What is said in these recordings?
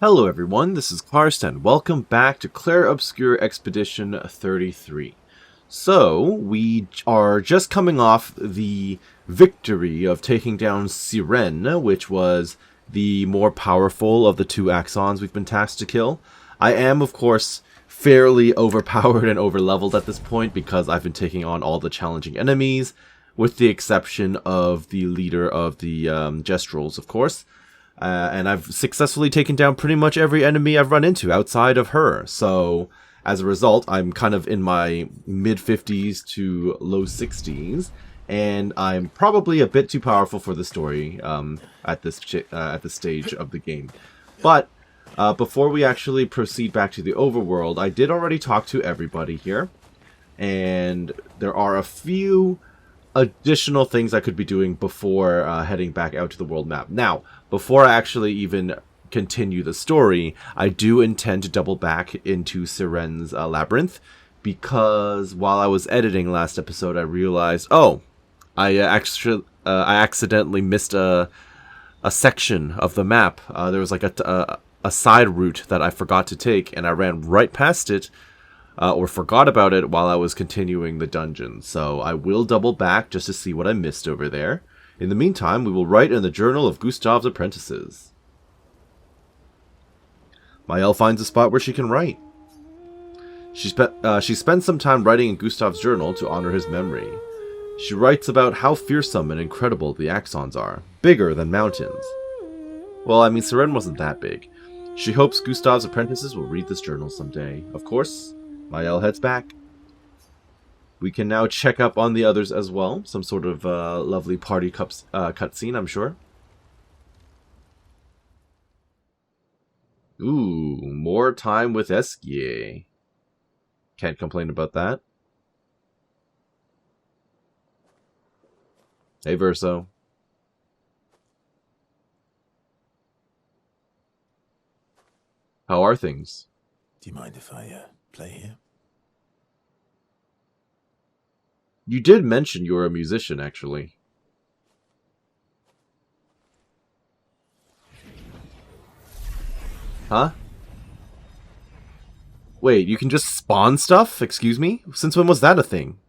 Hello everyone, this is Karsten. Welcome back to Clair Obscur Expedition 33. So, we are just coming off the victory of taking down Siren, which was the more powerful of the two Axons we've been tasked to kill. I am, of course, fairly overpowered and overleveled at this point because I've been taking on all the challenging enemies, with the exception of the leader of the Gestrals, of course. And I've successfully taken down pretty much every enemy I've run into outside of her. So, as a result, I'm kind of in my mid-50s to low 60s. And I'm probably a bit too powerful for the story at this stage of the game. But before we actually proceed back to the overworld, I did already talk to everybody here. And there are a few additional things I could be doing before heading back out to the world map. Now, before I actually even continue the story, I do intend to double back into Siren's labyrinth, because while I was editing last episode, I realized, I accidentally missed a section of the map. There was like a side route that I forgot to take, and I ran right past it, or forgot about it while I was continuing the dungeon. So I will double back just to see what I missed over there. In the meantime, we will write in the Journal of Gustav's Apprentices. Maëlle finds a spot where she can write. She spends some time writing in Gustav's journal to honor his memory. She writes about how fearsome and incredible the Axons are, bigger than mountains. Well, I mean, Siren wasn't that big. She hopes Gustav's apprentices will read this journal someday. Of course, Maëlle heads back. We can now check up on the others as well. Some sort of lovely party cutscene, I'm sure. Ooh, more time with Esquier. Can't complain about that. Hey, Verso. How are things? Do you mind if I play here? You did mention you were a musician, actually. Huh? Wait, you can just spawn stuff? Excuse me? Since when was that a thing?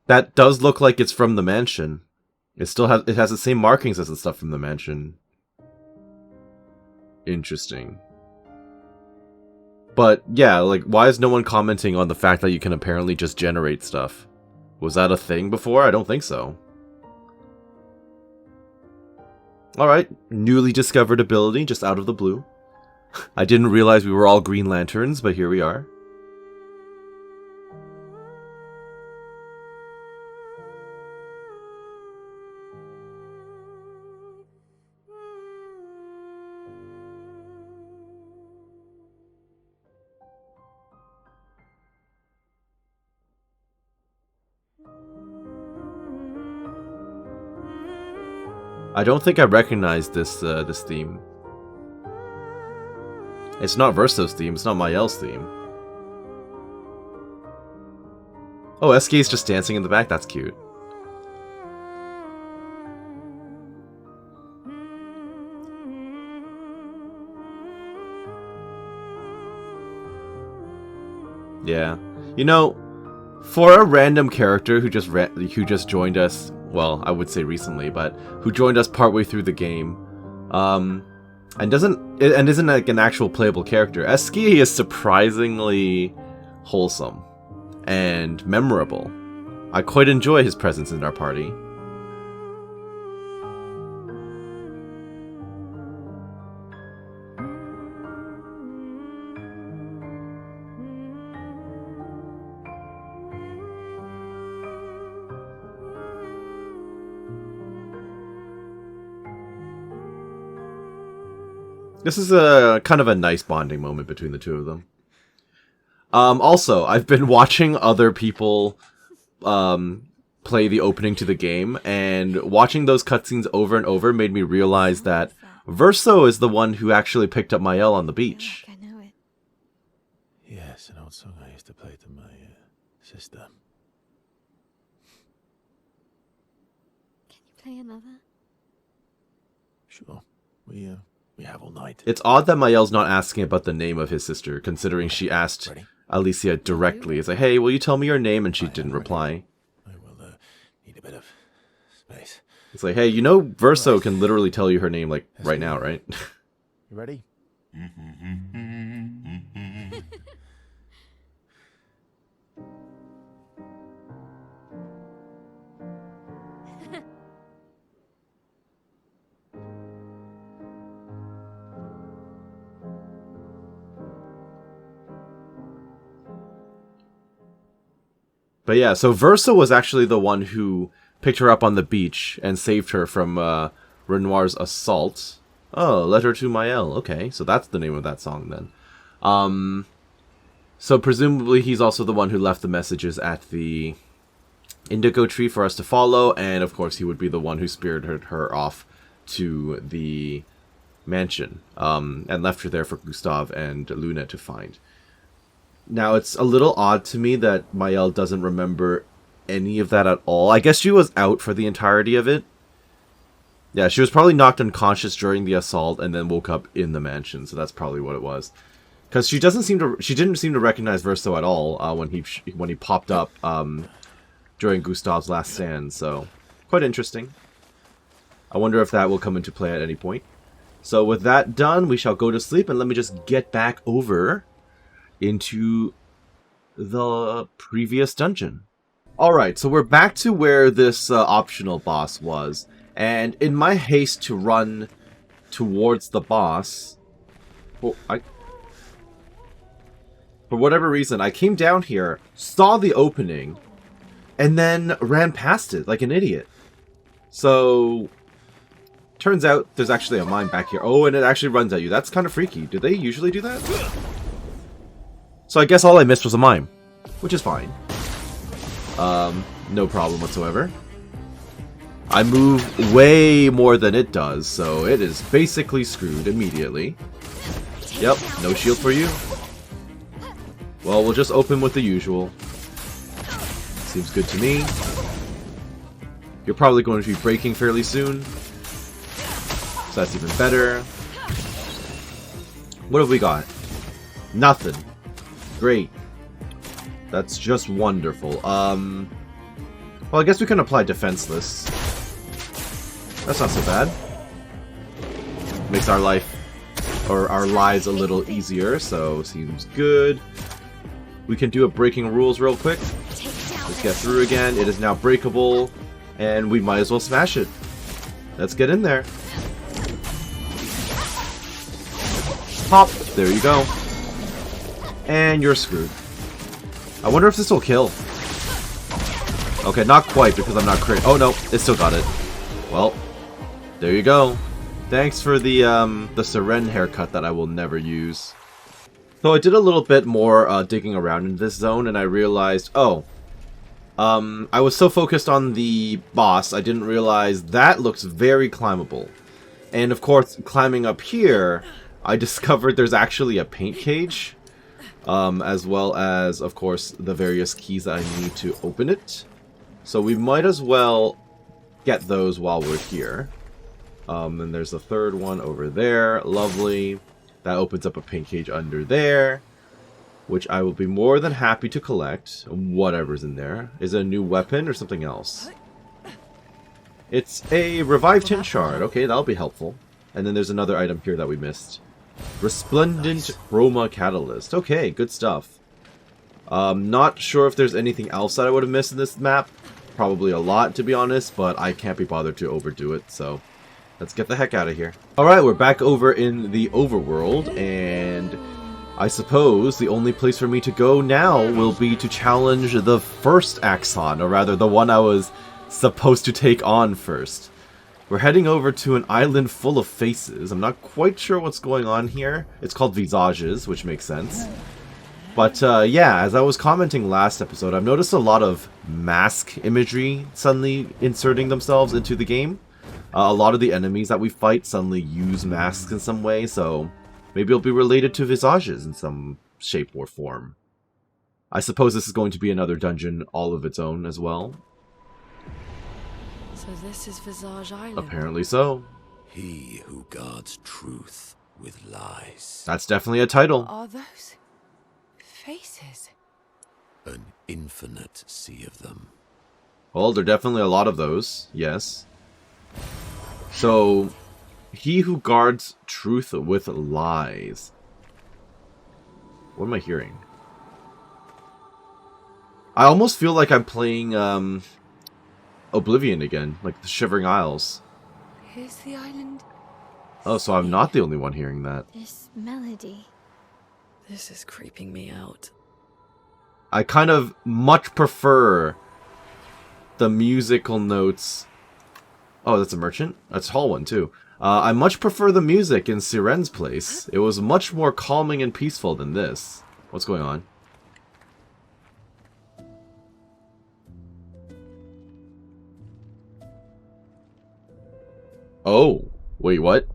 That does look like it's from the mansion. It has the same markings as the stuff from the mansion. Interesting. But yeah, like, why is no one commenting on the fact that you can apparently just generate stuff? Was that a thing before? I don't think so. Alright, newly discovered ability, just out of the blue. I didn't realize we were all Green Lanterns, but here we are. I don't think I recognize this theme. It's not Verso's theme, it's not Maëlle's theme. Oh, Esquier's just dancing in the back, that's cute. Yeah. You know, for a random character who just joined us, well, I would say recently, but who joined us partway through the game, and isn't like an actual playable character, Esquier is surprisingly wholesome and memorable. I quite enjoy his presence in our party. This is a kind of a nice bonding moment between the two of them. Also, I've been watching other people play the opening to the game, and watching those cutscenes over and over made me realize that Verso is the one who actually picked up Maëlle on the beach. I know it. Yes, an old song I used to play to my sister. Can you play another? Sure. We We have all night. It's odd that Mael's not asking about the name of his sister, considering she asked Ready? Alicia directly. It's like, hey, will you tell me your name? And she didn't reply. I will need a bit of space. It's like, hey, you know Verso can literally tell you her name, like, right now, right? You ready? But yeah, so Versa was actually the one who picked her up on the beach and saved her from Renoir's assault. Oh, Letter to Mael. Okay, so that's the name of that song then. So presumably he's also the one who left the messages at the indigo tree for us to follow, and of course he would be the one who spirited her off to the mansion, and left her there for Gustave and Luna to find. Now, it's a little odd to me that Mael doesn't remember any of that at all. I guess she was out for the entirety of it. Yeah, she was probably knocked unconscious during the assault and then woke up in the mansion, so that's probably what it was. Because she didn't seem to recognize Verso at all when he popped up during Gustave's last stand, so quite interesting. I wonder if that will come into play at any point. So with that done, we shall go to sleep, and let me just get back over into the previous dungeon. Alright, so we're back to where this optional boss was, and in my haste to run towards the boss, for whatever reason, I came down here, saw the opening, and then ran past it like an idiot. So, turns out there's actually a mine back here. Oh, and it actually runs at you. That's kind of freaky. Do they usually do that? So I guess all I missed was a mime, which is fine. No problem whatsoever. I move way more than it does, so it is basically screwed immediately. Yep, no shield for you. Well, we'll just open with the usual. Seems good to me. You're probably going to be breaking fairly soon, so that's even better. What have we got? Nothing. Great. That's just wonderful. Well, I guess we can apply Defenseless. That's not so bad. Makes our life, or our lives, a little easier, so seems good. We can do a Breaking Rules real quick. Let's get through again. It is now breakable, and we might as well smash it. Let's get in there. Pop. There you go. And you're screwed. I wonder if this will kill. Okay, not quite, because I'm not crit. Oh no, it still got it. Well, there you go. Thanks for the Seren haircut that I will never use. So I did a little bit more digging around in this zone, and I realized, oh, I was so focused on the boss, I didn't realize that looks very climbable. And of course, climbing up here, I discovered there's actually a paint cage. As well as, of course, the various keys that I need to open it. So we might as well get those while we're here. And there's a third one over there. Lovely. That opens up a paint cage under there, which I will be more than happy to collect. Whatever's in there. Is it a new weapon or something else? It's a revived tint shard. Okay, that'll be helpful. And then there's another item here that we missed. Resplendent Chroma Catalyst. Okay, good stuff. Not sure if there's anything else that I would have missed in this map. Probably a lot, to be honest, but I can't be bothered to overdo it, so let's get the heck out of here. Alright, we're back over in the overworld, and I suppose the only place for me to go now will be to challenge the first Axon, or rather the one I was supposed to take on first. We're heading over to an island full of faces. I'm not quite sure what's going on here. It's called Visages, which makes sense. But yeah, as I was commenting last episode, I've noticed a lot of mask imagery suddenly inserting themselves into the game. A lot of the enemies that we fight suddenly use masks in some way, so maybe it'll be related to Visages in some shape or form. I suppose this is going to be another dungeon all of its own as well. So this is Visage Island. Apparently so. He who guards truth with lies. That's definitely a title. Are those faces? An infinite sea of them. Well, there are definitely a lot of those, yes. So, he who guards truth with lies. What am I hearing? I almost feel like I'm playing Oblivion again, like the Shivering Isles. Is the island? Oh, so I'm not the only one hearing that. This melody. This is creeping me out. I kind of much prefer the musical notes. Oh, that's a merchant? That's a tall one, too. I much prefer the music in Siren's place. It was much more calming and peaceful than this. What's going on? Oh, wait, what?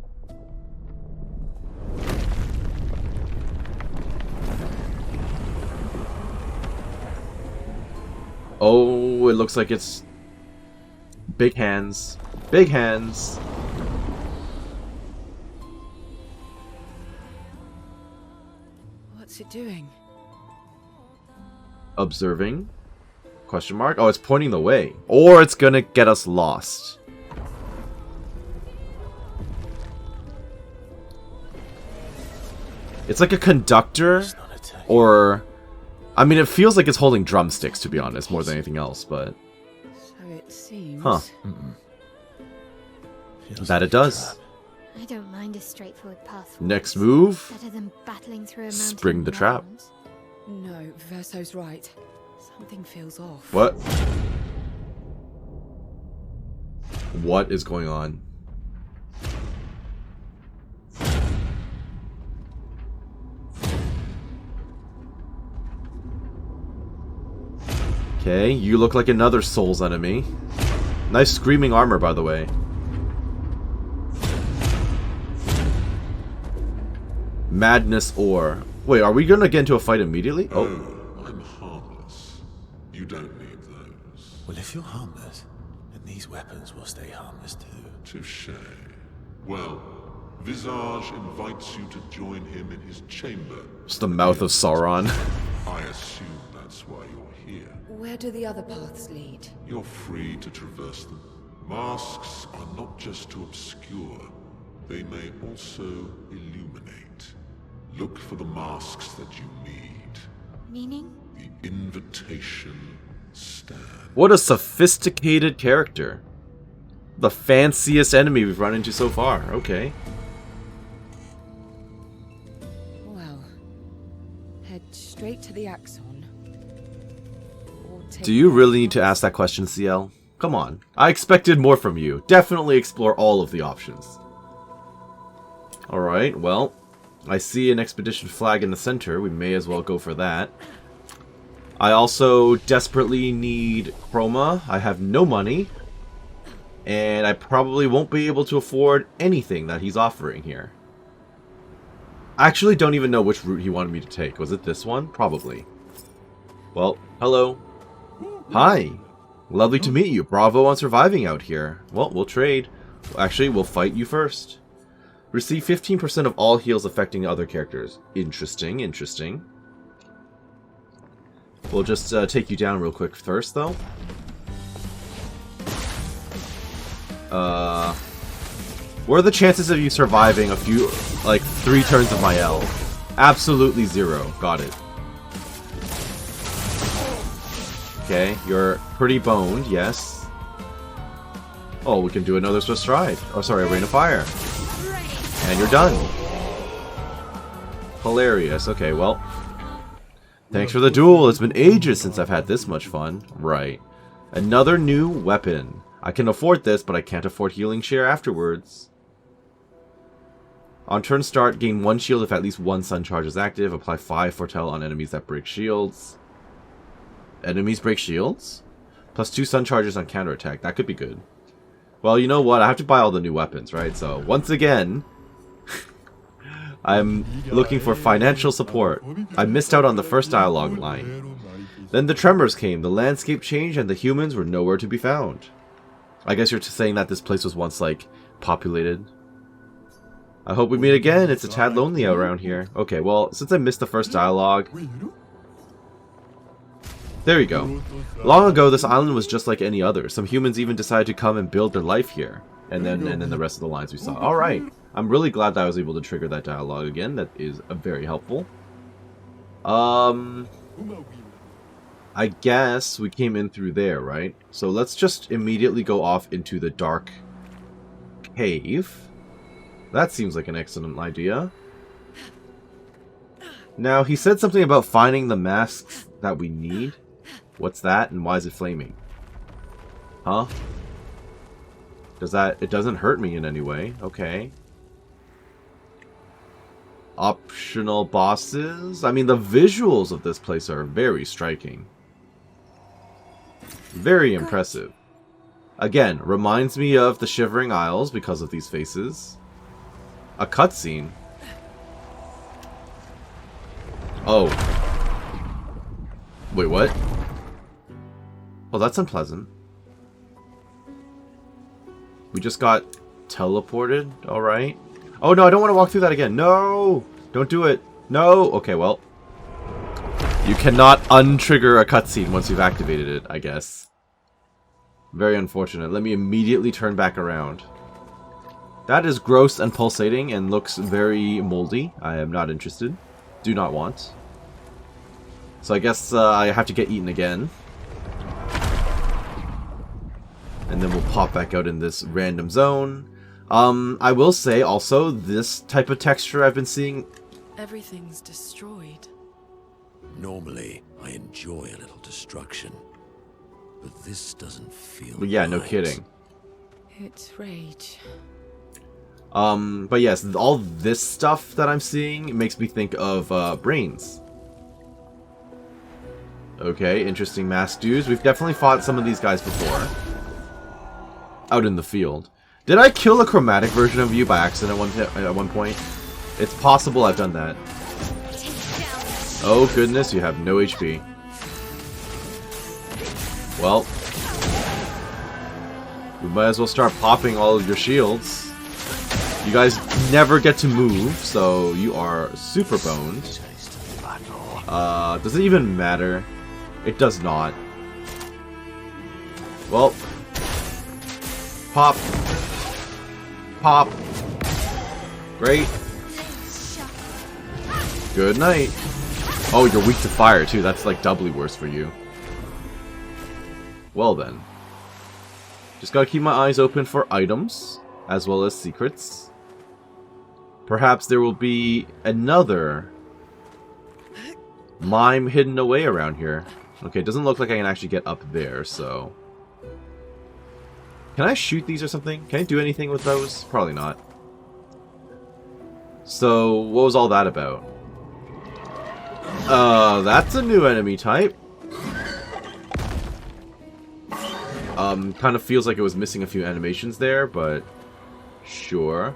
Oh, it looks like it's big hands. Big hands. What's it doing? Observing? Question mark? Oh, it's pointing the way. Or it's gonna get us lost. It's like a conductor, It's not attacking. or... I mean, it feels like it's holding drumsticks, to be honest, more than anything else, but... So it seems. Huh. Feels That like it a does. trap. I don't mind a straightforward path. Next forwards. move? Better than battling through a mountain. Spring the of trap. mounds. No, Verso's right. Something feels off. What? What is going on? Okay, you look like another Souls enemy. Nice screaming armor, by the way. Madness Ore. Wait, are we gonna get into a fight immediately? Oh, I'm harmless. You don't need those. Well, if you're harmless, then these weapons will stay harmless too. Touche. Well, Visage invites you to join him in his chamber. it's the mouth of Sauron. I assume that's why you're here. Where do the other paths lead? You're free to traverse them. Masks are not just to obscure. They may also illuminate. Look for the masks that you need. Meaning? The invitation stand. What a sophisticated character. The fanciest enemy we've run into so far. Okay. Well, head straight to the Axon. Or take Do you really need to ask that question, CL? Come on. I expected more from you. Definitely explore all of the options. Alright, well, I see an expedition flag in the center. We may as well go for that. I also desperately need chroma. I have no money. And I probably won't be able to afford anything that he's offering here. I actually don't even know which route he wanted me to take. Was it this one? Probably. Well, hello. Hi. Lovely to meet you. Bravo on surviving out here. Well, we'll trade. Actually, we'll fight you first. Receive 15% of all heals affecting other characters. Interesting, interesting. We'll just take you down real quick first, though. What are the chances of you surviving a few, like, 3 turns of my L? Absolutely 0. Got it. Okay, you're pretty boned, yes. Oh, we can do another Swift Stride. Oh, sorry, a Rain of Fire. And you're done. Hilarious. Okay, well. Thanks for the duel. It's been ages since I've had this much fun. Right. Another new weapon. I can afford this, but I can't afford healing share afterwards. On turn start, gain 1 shield if at least 1 sun charge is active. Apply 5 foretell on enemies that break shields. Enemies break shields? Plus 2 sun charges on counterattack. That could be good. Well, you know what? I have to buy all the new weapons, right? So, once again, I'm looking for financial support. I missed out on the first dialogue line. Then the tremors came, the landscape changed, and the humans were nowhere to be found. I guess you're saying that this place was once, like, populated. I hope we meet again. It's a tad lonely around here. Okay, well, since I missed the first dialogue... There you go. Long ago, this island was just like any other. Some humans even decided to come and build their life here. And then the rest of the lines we saw. Alright. I'm really glad that I was able to trigger that dialogue again. That is very helpful. I guess we came in through there, right? So let's just immediately go off into the dark cave. That seems like an excellent idea. Now, he said something about finding the masks that we need. What's that, and why is it flaming? Huh? Does that... It doesn't hurt me in any way. Okay. Optional bosses? I mean, the visuals of this place are very striking. Very impressive. Again, reminds me of the Shivering Isles because of these faces. A cutscene. Oh. Wait, what? Oh, that's unpleasant. We just got teleported? Alright. Oh no, I don't want to walk through that again. No! Don't do it. No! Okay, well. You cannot untrigger a cutscene once you've activated it, I guess. Very unfortunate. Let me immediately turn back around. That is gross and pulsating and looks very moldy. I am not interested. Do not want. So I guess I have to get eaten again. And then we'll pop back out in this random zone. I will say also, this type of texture I've been seeing... Everything's destroyed. Normally, I enjoy a little destruction. But this doesn't feel But yeah, no right. kidding. It's rage. But yes, all this stuff that I'm seeing makes me think of brains. Okay, interesting masked dudes. We've definitely fought some of these guys before. Out in the field. Did I kill a chromatic version of you by accident at one point? It's possible I've done that. Oh goodness, you have no HP. Well, we might as well start popping all of your shields. You guys never get to move, so you are super boned. Does it even matter? It does not. Well, pop. Pop. Great. Good night. Oh, you're weak to fire too. That's like doubly worse for you. Well then. Just gotta keep my eyes open for items, as well as secrets. Perhaps there will be another mime hidden away around here. Okay, it doesn't look like I can actually get up there, so... Can I shoot these or something? Can I do anything with those? Probably not. So, what was all that about? That's a new enemy type. Kind of feels like it was missing a few animations there, but... Sure.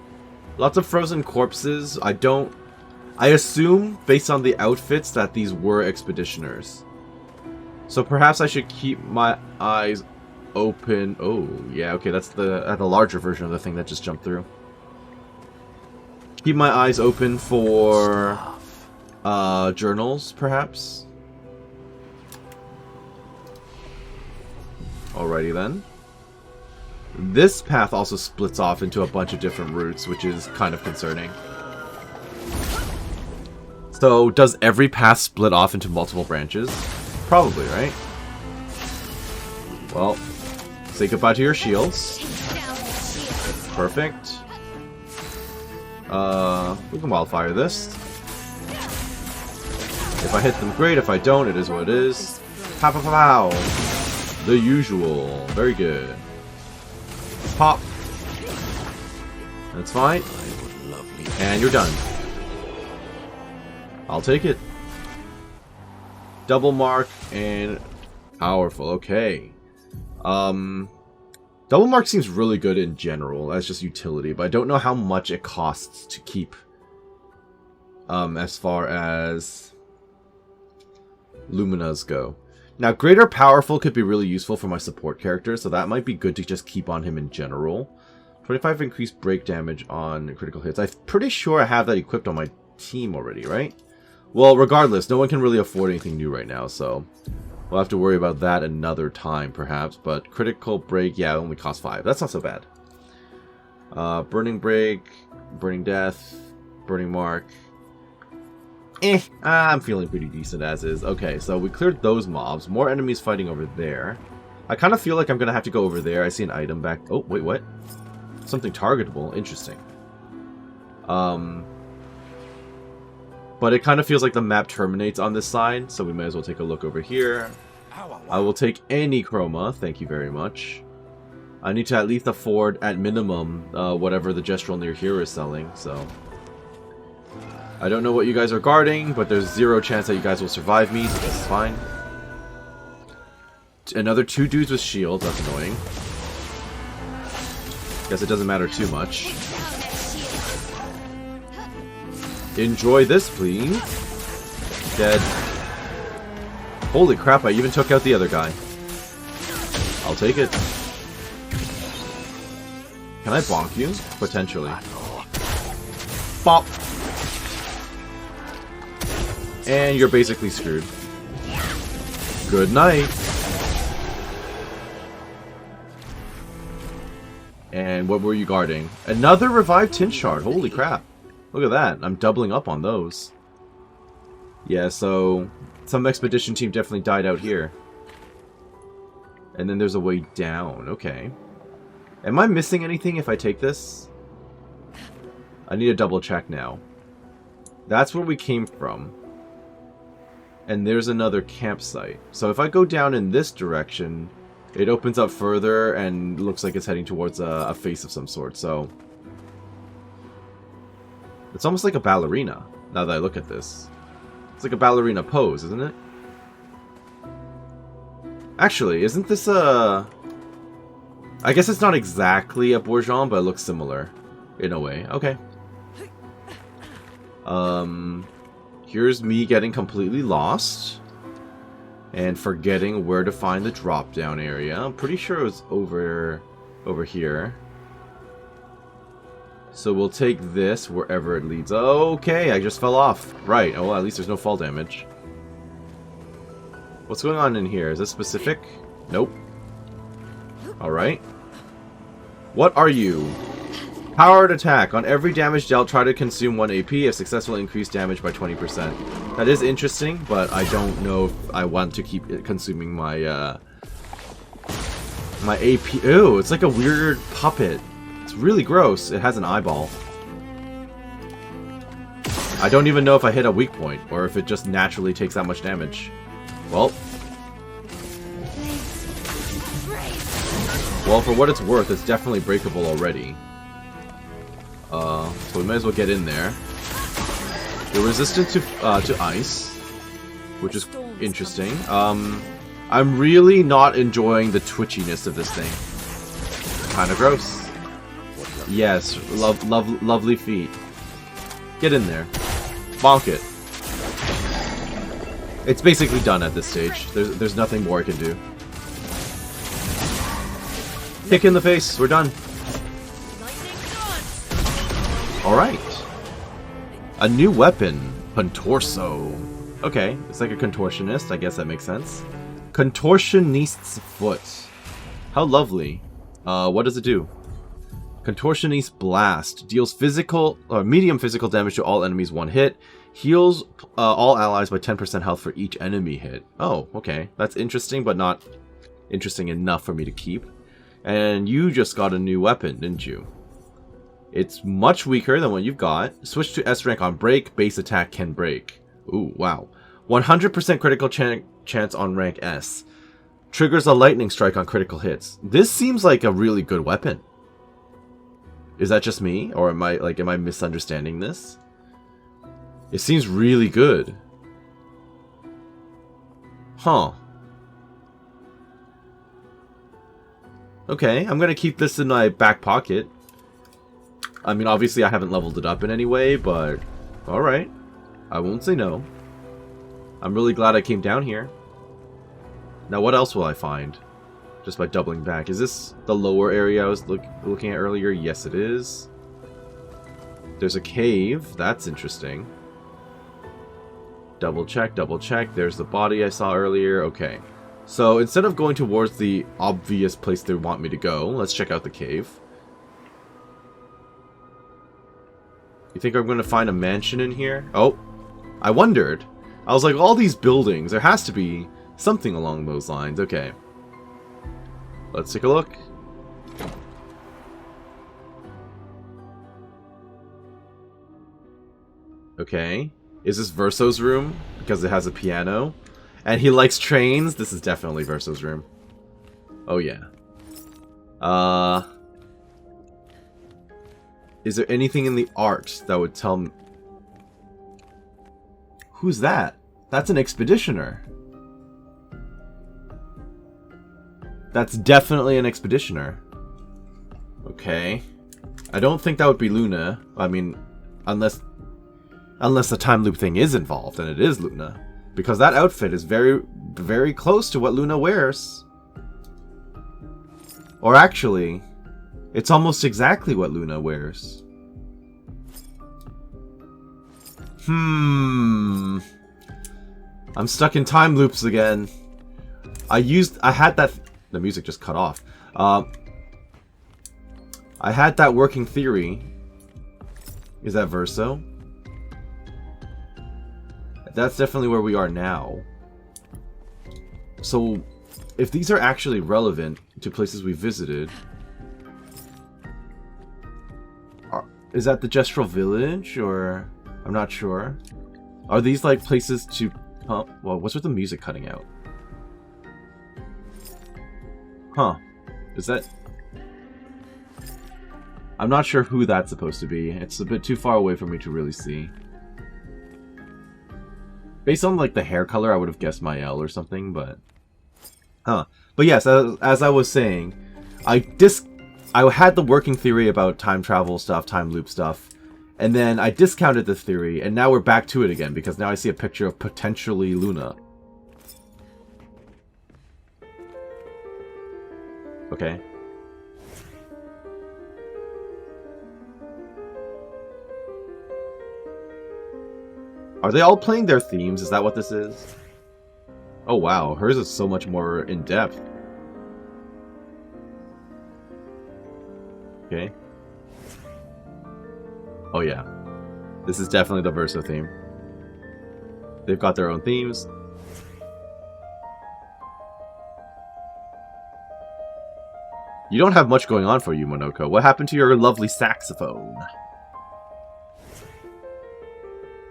Lots of frozen corpses. I assume, based on the outfits, that these were expeditioners. So perhaps I should keep my eyes open. Oh, yeah, okay, that's the larger version of the thing that just jumped through. Keep my eyes open for journals, perhaps. Alrighty then. This path also splits off into a bunch of different routes, which is kind of concerning. So, does every path split off into multiple branches? Probably, right? Well, say goodbye to your shields. Perfect. We can wildfire this. If I hit them, great. If I don't, it is what it is. Pow, pow, pow, pow. The usual. Very good. Pop. That's fine. And you're done. I'll take it. Double mark and powerful. Okay. Double mark seems really good in general as just utility, but I don't know how much it costs to keep. As far as Luminas go. Now, Greater Powerful could be really useful for my support character, so that might be good to just keep on him in general. 25 increased break damage on critical hits. I'm pretty sure I have that equipped on my team already, right? Well, regardless, no one can really afford anything new right now, so we'll have to worry about that another time, perhaps. But critical break, yeah, it only costs 5. That's not so bad. Burning break, burning death, burning mark. I'm feeling pretty decent as is. Okay, so we cleared those mobs. More enemies fighting over there. I kind of feel like I'm going to have to go over there. I see an item back. Oh, wait, what? Something targetable. Interesting. But it kind of feels like the map terminates on this side, so we may as well take a look over here. I will take any chroma. Thank you very much. I need to at least afford, at minimum, whatever the gestural near here is selling, so... I don't know what you guys are guarding, but there's 0 chance that you guys will survive me, so that's fine. Another 2 dudes with shields, that's annoying. Guess it doesn't matter too much. Enjoy this, please. Dead. Holy crap, I even took out the other guy. I'll take it. Can I bonk you? Potentially. Bop! And you're basically screwed. Good night. And what were you guarding? Another revived tin shard. Holy crap. Look at that. I'm doubling up on those. Yeah, so some expedition team definitely died out here. And then there's a way down. Okay. Am I missing anything if I take this? I need to double check now. That's where we came from. And there's another campsite. So if I go down in this direction, it opens up further and looks like it's heading towards a face of some sort. So it's almost like a ballerina, now that I look at this. It's like a ballerina pose, isn't it? Actually, isn't this a... I guess it's not exactly a bourgeon, but it looks similar. In a way. Okay. Here's me getting completely lost. And forgetting where to find the drop-down area. I'm pretty sure it was over here. So we'll take this wherever it leads. Okay, I just fell off. Right. Oh, well, at least there's no fall damage. What's going on in here? Is this specific? Nope. Alright. What are you? Powered attack. On every damage dealt, try to consume 1 AP. If successful, increase damage by 20%. That is interesting, but I don't know if I want to keep consuming my, my AP. Ew, it's like a weird puppet. It's really gross. It has an eyeball. I don't even know if I hit a weak point, or if it just naturally takes that much damage. Well, for what it's worth, it's definitely breakable already. So we might as well get in there. You're resistant to ice, which is interesting. I'm really not enjoying the twitchiness of this thing. Kind of gross. Yes, lovely feet. Get in there. Bonk it. It's basically done at this stage. There's nothing more I can do. Kick in the face. We're done. Alright. A new weapon. Contorso. Okay, it's like a contortionist. I guess that makes sense. Contortionist's foot. How lovely. What does it do? Contortionist Blast. Deals physical or medium physical damage to all enemies 1 hit. Heals all allies by 10% health for each enemy hit. Oh, okay. That's interesting, but not interesting enough for me to keep. And you just got a new weapon, didn't you? It's much weaker than what you've got. Switch to S rank on break. Base attack can break. Ooh, wow. 100% critical chance on rank S. Triggers a lightning strike on critical hits. This seems like a really good weapon. Is that just me? Or am I misunderstanding this? It seems really good. Huh. Okay, I'm gonna keep this in my back pocket. I mean, obviously I haven't leveled it up in any way, but alright. I won't say no. I'm really glad I came down here. Now what else will I find? just by doubling back. Is this the lower area I was looking at earlier? Yes, it is. There's a cave. That's interesting. Double check, double check. There's the body I saw earlier. Okay. So instead of going towards the obvious place they want me to go, let's check out the cave. You think I'm going to find a mansion in here? Oh, I wondered. I was like, all these buildings, there has to be something along those lines. Okay. Let's take a look. Okay. Is this Verso's room? Because it has a piano. And he likes trains? This is definitely Verso's room. Oh, yeah. Is there anything in the art that would tell me... Who's that? That's an expeditioner. That's definitely an expeditioner. Okay. I don't think that would be Luna. I mean, unless the time loop thing is involved, and it is Luna. Because that outfit is very, very close to what Luna wears. Or actually, it's almost exactly what Luna wears. I'm stuck in time loops again. I had that... The music just cut off. I had that working theory. Is that Verso? That's definitely where we are now. So, if these are actually relevant to places we visited... Is that the Gestural Village, or... I'm not sure. Are these, like, places to... Well, what's with the music cutting out? Huh. Is that... I'm not sure who that's supposed to be. It's a bit too far away for me to really see. Based on, like, the hair color, I would have guessed Mael or something, but... Huh. But yes, as I was saying, I had the working theory about time travel stuff, time loop stuff, and then I discounted the theory, and now we're back to it again, because now I see a picture of potentially Luna. Okay. Are they all playing their themes? Is that what this is? Oh wow, hers is so much more in-depth. Okay. Oh yeah. This is definitely the Verso theme. They've got their own themes. You don't have much going on for you, Monoko. What happened to your lovely saxophone?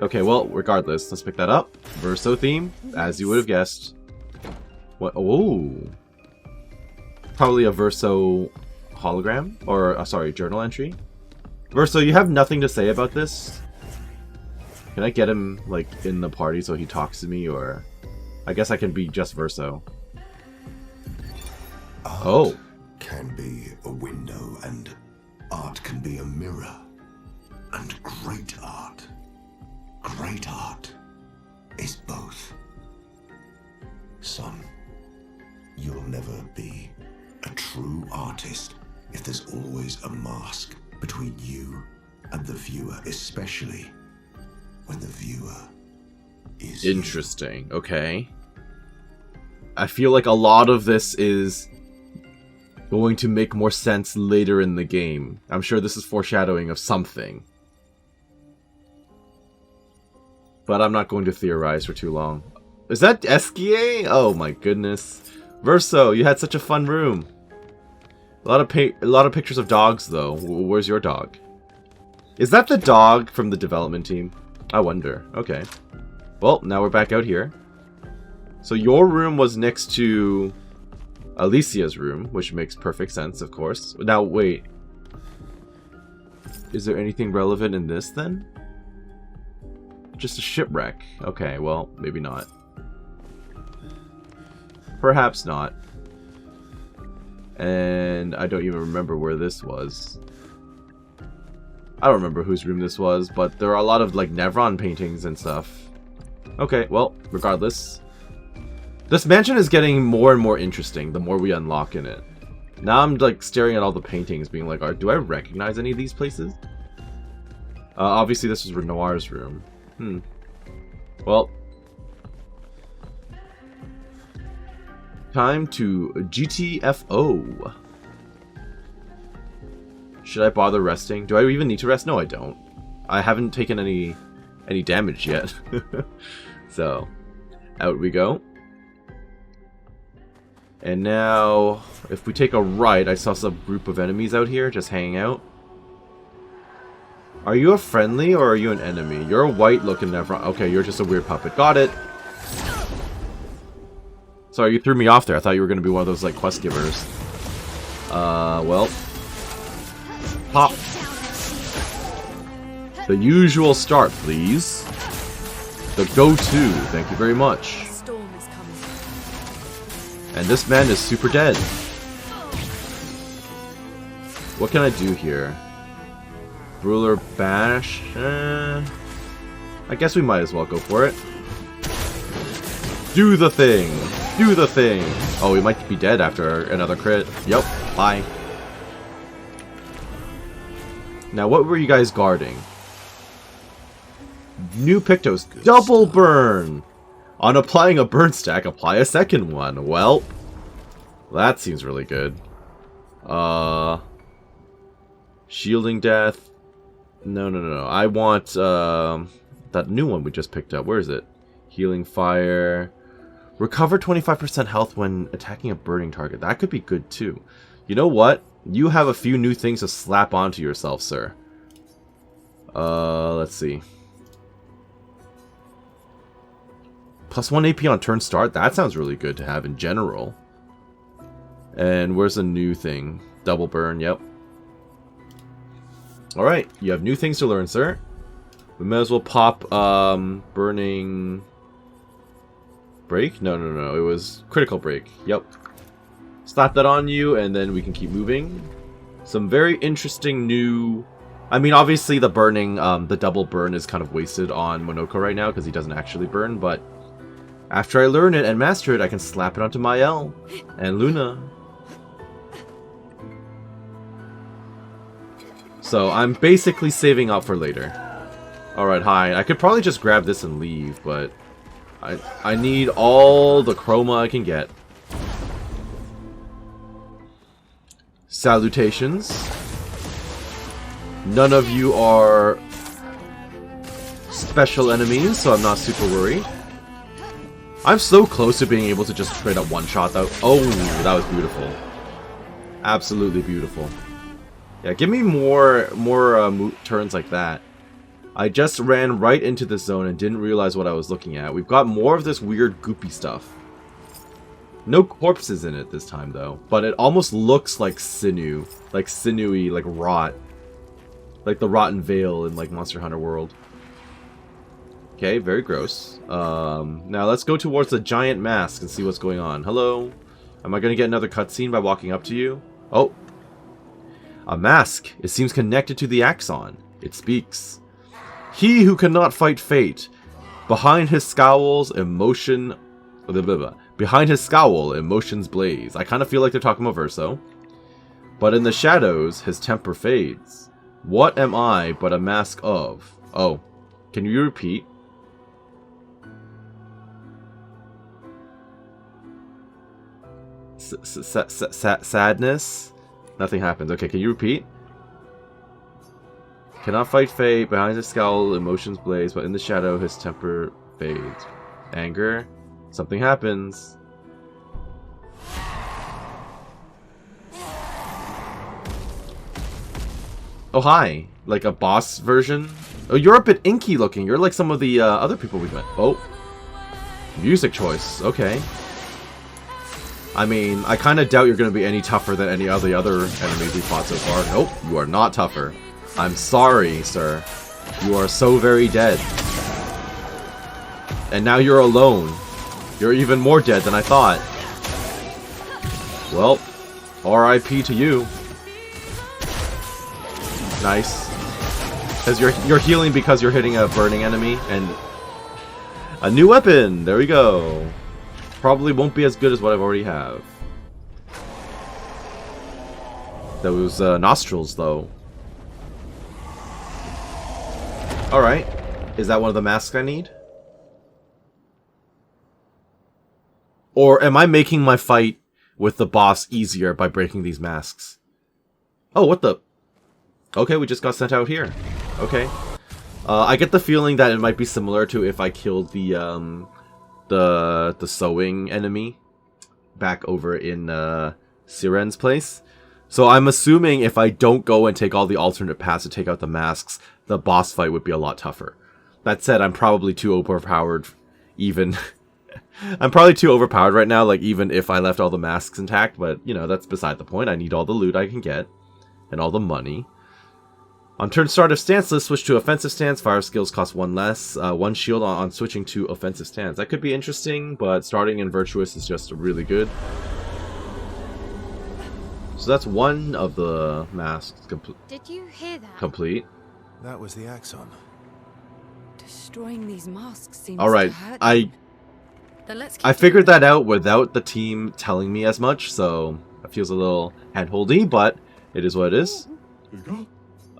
Okay, well, regardless, let's pick that up. Verso theme, as you would have guessed. What? Oh, probably a Verso hologram, or sorry, journal entry. Verso, you have nothing to say about this? Can I get him like in the party so he talks to me, or I guess I can be just Verso. Art can be a window, and art can be a mirror, and great art is both. Son, you'll never be a true artist if there's always a mask between you and the viewer, especially when the viewer is interesting. Okay. I feel like a lot of this is going to make more sense later in the game. I'm sure this is foreshadowing of something. But I'm not going to theorize for too long. Is that Esquier? Oh my goodness. Verso, you had such a fun room. A lot of pictures of dogs though. Where's your dog? Is that the dog from the development team? I wonder. Okay. Well, now we're back out here. So your room was next to Alicia's room, which makes perfect sense, of course. Now, wait. Is there anything relevant in this then? Just a shipwreck. Okay, well, maybe not. Perhaps not. And I don't even remember where this was. I don't remember whose room this was, but there are a lot of, like, Nevron paintings and stuff. Okay, well, regardless. This mansion is getting more and more interesting the more we unlock in it. Now I'm like staring at all the paintings being like, do I recognize any of these places? Obviously this was Renoir's room. Well. Time to GTFO. Should I bother resting? Do I even need to rest? No, I don't. I haven't taken any damage yet. So, out we go. And now, if we take a right, I saw some group of enemies out here just hanging out. Are you a friendly or are you an enemy? You're a white looking never. Okay, you're just a weird puppet. Got it. Sorry, you threw me off there. I thought you were going to be one of those, like, quest givers. Well. Pop. The usual start, please. The go-to. Thank you very much. Storm is coming. And this man is super dead. What can I do here? Ruler bash? I guess we might as well go for it. Do the thing! Do the thing! Oh, we might be dead after another crit. Yep, bye. Now, what were you guys guarding? New Pictos. Double burn! On applying a burn stack, apply a second one. Well, that seems really good. Shielding death. No. I want that new one we just picked up. Where is it? Healing fire. Recover 25% health when attacking a burning target. That could be good too. You know what? You have a few new things to slap onto yourself, sir. Let's see. Plus 1 AP on turn start. That sounds really good to have in general. And where's the new thing? Double burn, yep. Alright, you have new things to learn, sir. We may as well pop burning break? No. It was critical break. Yep. Slap that on you, and then we can keep moving. Some very interesting new... I mean, obviously the burning, the double burn is kind of wasted on Monoko right now, because he doesn't actually burn, but... After I learn it and master it, I can slap it onto Mael and Luna. So I'm basically saving up for later. Alright, hi. I could probably just grab this and leave, but... I need all the chroma I can get. Salutations. None of you are special enemies, so I'm not super worried. I'm so close to being able to just straight up one-shot though. Oh, that was beautiful. Absolutely beautiful. Yeah, give me more turns like that. I just ran right into this zone and didn't realize what I was looking at. We've got more of this weird goopy stuff. No corpses in it this time though, but it almost looks like sinew. Like sinewy, like rot. Like the rotten veil in like Monster Hunter World. Okay, very gross. Now let's go towards the giant mask and see what's going on. Hello? Am I going to get another cutscene by walking up to you? Oh. A mask. It seems connected to the Axon. It speaks. He who cannot fight fate. Behind his scowls, emotion... Behind his scowl, emotions blaze. I kind of feel like they're talking about Verso. But in the shadows, his temper fades. What am I but a mask of? Oh. Can you repeat? Sadness? Nothing happens. Okay, can you repeat? Cannot fight fate. Behind his scowl, emotions blaze. But in the shadow, his temper fades. Anger? Something happens. Oh, hi. Like a boss version? Oh, you're a bit inky looking. You're like some of the other people we've met. Oh. Music choice. Okay. I mean, I kind of doubt you're going to be any tougher than any of the other enemies we've fought so far. Nope, you are not tougher. I'm sorry, sir. You are so very dead. And now you're alone. You're even more dead than I thought. Well, R.I.P. to you. Nice. Because you're healing because you're hitting a burning enemy, and a new weapon. There we go. probably won't be as good as what I've already have. Those nostrils, though. Alright. Is that one of the masks I need? Or am I making my fight with the boss easier by breaking these masks? Oh, what the... Okay, we just got sent out here. Okay. I get the feeling that it might be similar to if I killed the sewing enemy back over in Siren's place. So I'm assuming if I don't go and take all the alternate paths to take out the masks, the boss fight would be a lot tougher. That said, I'm probably too overpowered even... I'm probably too overpowered right now, like, even if I left all the masks intact, but, you know, that's beside the point. I need all the loot I can get, and all the money. On turn start of stance, let's switch to offensive stance. Fire skills cost 1 less. 1 shield on switching to offensive stance. That could be interesting, but starting in Virtuous is just really good. So that's one of the masks Did you hear that? complete. That was the Axon. Destroying these masks seems Alright, to hurt I them. Then let's keep I figured that out without the team telling me as much, so it feels a little handholdy, but it is what it is.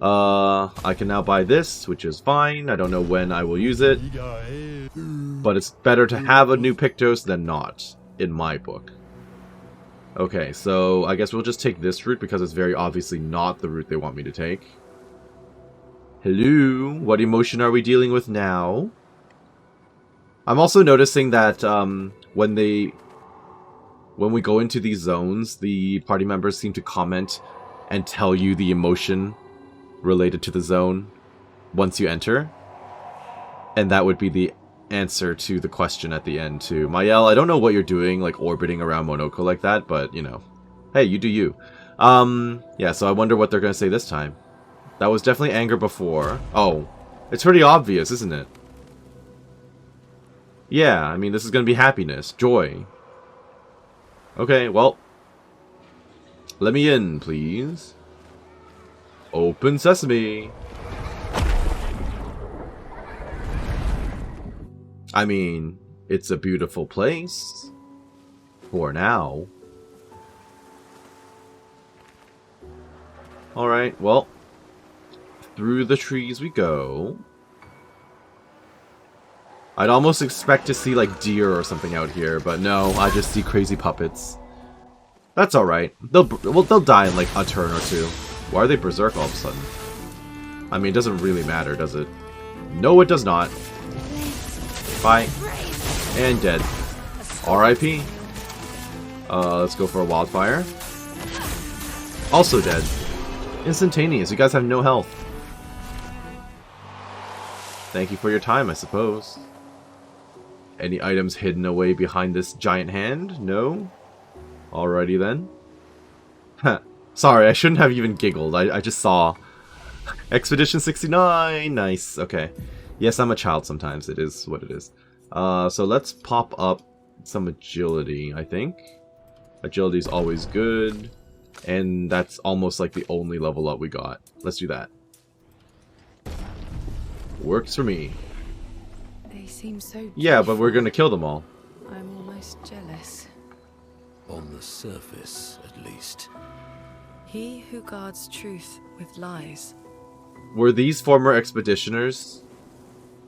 I can now buy this, which is fine. I don't know when I will use it, but it's better to have a new Pictos than not, in my book. Okay, so I guess we'll just take this route because it's very obviously not the route they want me to take. Hello, what emotion are we dealing with now? I'm also noticing that when we go into these zones, the party members seem to comment and tell you the emotion related to the zone once you enter. And that would be the answer to the question at the end too. Mayel, I don't know what you're doing, like orbiting around Monoko like that, but you know, hey, you do you. Yeah, so I wonder what they're gonna say this time. That was definitely anger before. Oh, it's pretty obvious, isn't it? Yeah, I mean, this is gonna be happiness, joy. Okay, well, let me in, please. Open sesame. I mean, it's a beautiful place. For now. Alright, well. Through the trees we go. I'd almost expect to see, like, deer or something out here, but no, I just see crazy puppets. That's alright. They'll die in, like, a turn or two. Why are they berserk all of a sudden? I mean, it doesn't really matter, does it? No, it does not. Bye. And dead. R.I.P. Let's go for a wildfire. Also dead. Instantaneous. You guys have no health. Thank you for your time, I suppose. Any items hidden away behind this giant hand? No? Alrighty then. Huh. Sorry, I shouldn't have even giggled. I just saw. Expedition 69! Nice. Okay. Yes, I'm a child sometimes. It is what it is. So let's pop up some agility, I think. Agility is always good. And that's almost like the only level up we got. Let's do that. Works for me. They seem so Yeah, but we're gonna kill them all. I'm almost jealous. On the surface, at least. He who guards truth with lies. Were these former expeditioners?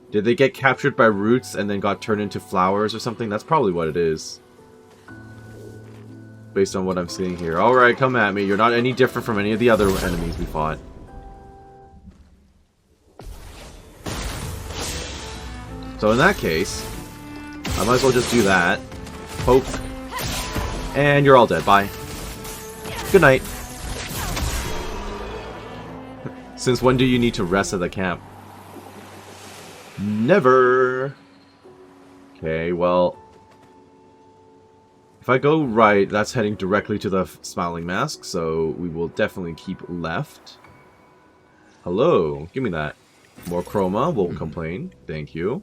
Did they get captured by roots and then got turned into flowers or something? That's probably what it is. Based on what I'm seeing here. Alright, come at me. You're not any different from any of the other enemies we fought. So in that case, I might as well just do that. Poke. And you're all dead. Bye. Good night. Since when do you need to rest at the camp? Never. Okay, well. If I go right, that's heading directly to the Smiling Mask, so we will definitely keep left. Hello, give me that. More chroma, won't complain. Thank you.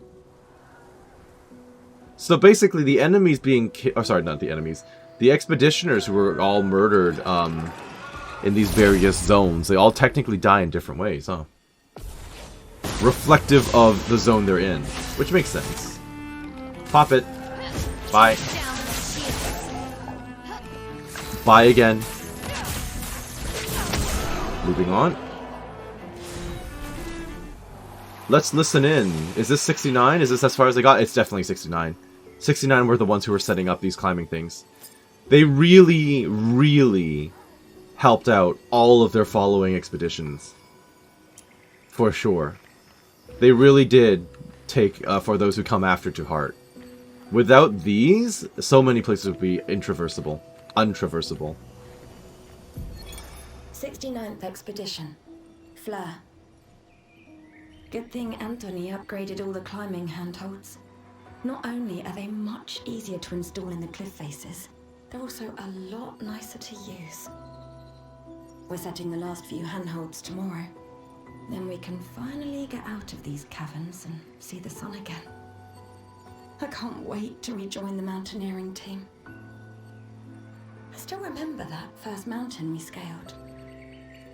So basically, the enemies being oh, sorry, not the enemies. The expeditioners who were all murdered in these various zones, they all technically die in different ways, huh? Reflective of the zone they're in, which makes sense. Pop it. Bye. Bye again. Moving on. Let's listen in. Is this 69? Is this as far as they got? It's definitely 69. 69 were the ones who were setting up these climbing things. They really, really helped out all of their following expeditions. For sure. They really did take for those who come after to heart. Without these, so many places would be untraversable. 69th Expedition. Fleur. Good thing Anthony upgraded all the climbing handholds. Not only are they much easier to install in the cliff faces, they're also a lot nicer to use. We're setting the last few handholds tomorrow. Then we can finally get out of these caverns and see the sun again. I can't wait to rejoin the mountaineering team. I still remember that first mountain we scaled.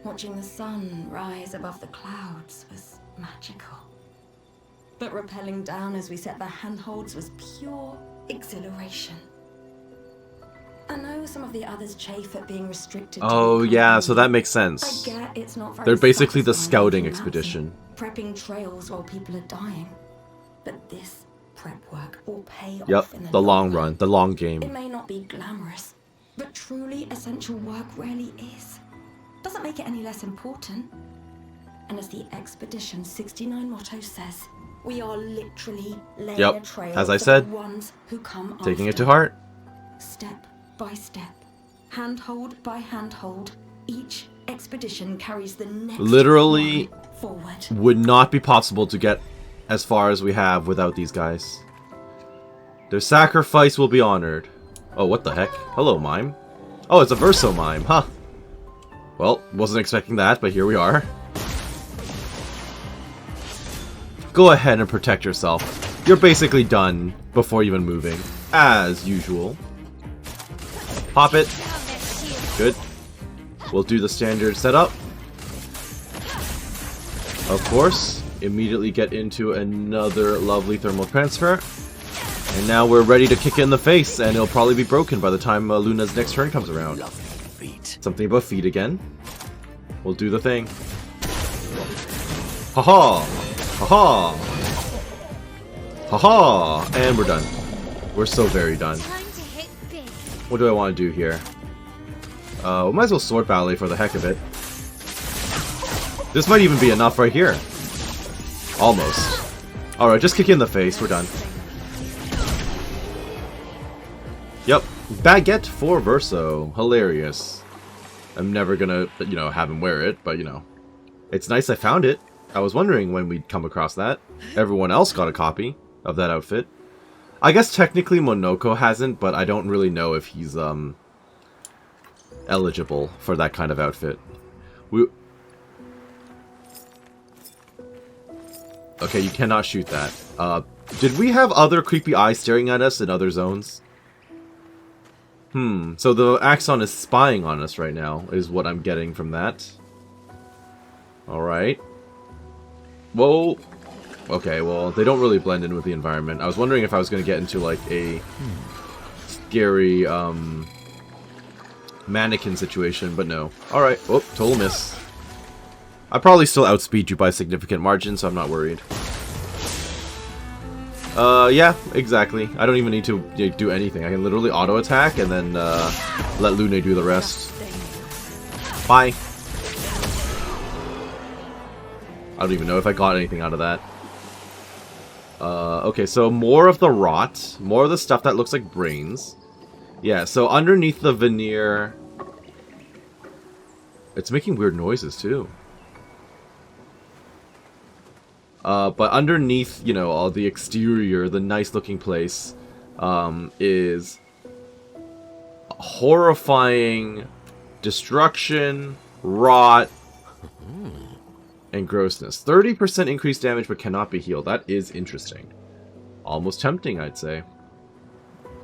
Watching the sun rise above the clouds was magical. But rappelling down as we set the handholds was pure exhilaration. I know some of the others chafe at being restricted. Oh yeah, so that makes sense. I get it's not very They're basically the satisfying scouting looking expedition. mountain, prepping trails while people are dying. But this prep work will pay Yep, off in the long run, the long game. It may not be glamorous, but truly essential work rarely is. Doesn't make it any less important. And as the Expedition 69 motto says, we are literally laying a trail as I for said, the ones who come taking after. it to heart. Step by step, handhold by handhold, each expedition carries the next Literally one forward. would not be possible to get as far as we have without these guys. Their sacrifice will be honored. Oh, what the heck? Hello, mime. Oh, it's a verso mime, huh? Well, wasn't expecting that, but here we are. Go ahead and protect yourself. You're basically done before even moving, as usual. Pop it. Good. We'll do the standard setup. Of course, immediately get into another lovely thermal transfer. And now we're ready to kick it in the face, and it'll probably be broken by the time Luna's next turn comes around. Something about feet again. We'll do the thing. Haha! Haha! Haha! And we're done. We're so very done. What do I want to do here? We might as well sword ballet for the heck of it. This might even be enough right here. Almost. Alright, just kick it in the face. We're done. Yep. Baguette for Verso. Hilarious. I'm never gonna, have him wear it, but, It's nice I found it. I was wondering when we'd come across that. Everyone else got a copy of that outfit. I guess technically Monoko hasn't, but I don't really know if he's, eligible for that kind of outfit. Okay, you cannot shoot that. Did we have other creepy eyes staring at us in other zones? So the Axon is spying on us right now, is what I'm getting from that. Alright. Whoa. Okay, well, they don't really blend in with the environment. I was wondering if I was going to get into, like, a scary, mannequin situation, but no. Alright. Oh, total miss. I probably still outspeed you by a significant margin, so I'm not worried. Yeah, exactly. I don't even need to do anything. I can literally auto-attack and then, let Lune do the rest. Bye. I don't even know if I got anything out of that. Okay, so more of the rot. More of the stuff that looks like brains. Yeah, so underneath the veneer... It's making weird noises, too. But underneath, all the exterior, the nice-looking place, is horrifying destruction, rot, and grossness. 30% increased damage but cannot be healed. That is interesting. Almost tempting, I'd say.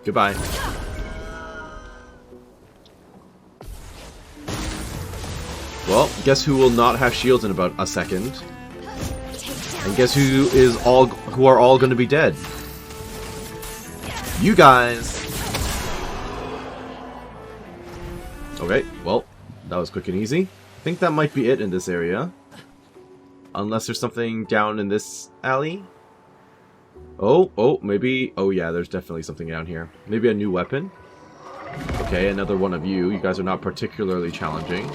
Goodbye. Well, guess who will not have shields in about a second? And guess who are all going to be dead? You guys. Okay, well, that was quick and easy. I think that might be it in this area. Unless there's something down in this alley. Oh, maybe... Oh yeah, there's definitely something down here. Maybe a new weapon. Okay, another one of you. You guys are not particularly challenging.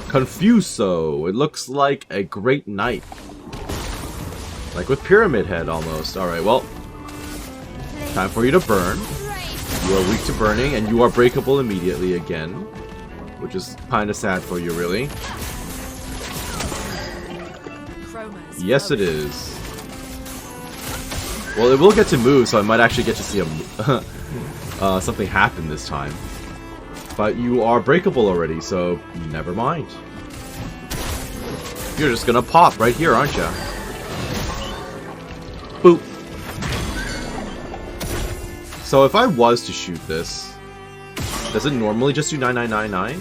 Confuso. It looks like a great knight. Like with Pyramid Head, almost. Alright, well. Time for you to burn. You are weak to burning, and you are breakable immediately again. Which is kind of sad for you, really. Yes, it is. Well, it will get to move, so I might actually get to see a something happen this time. But you are breakable already, so never mind. You're just gonna pop right here, aren't you? Boop. So if I was to shoot this, does it normally just do 9999?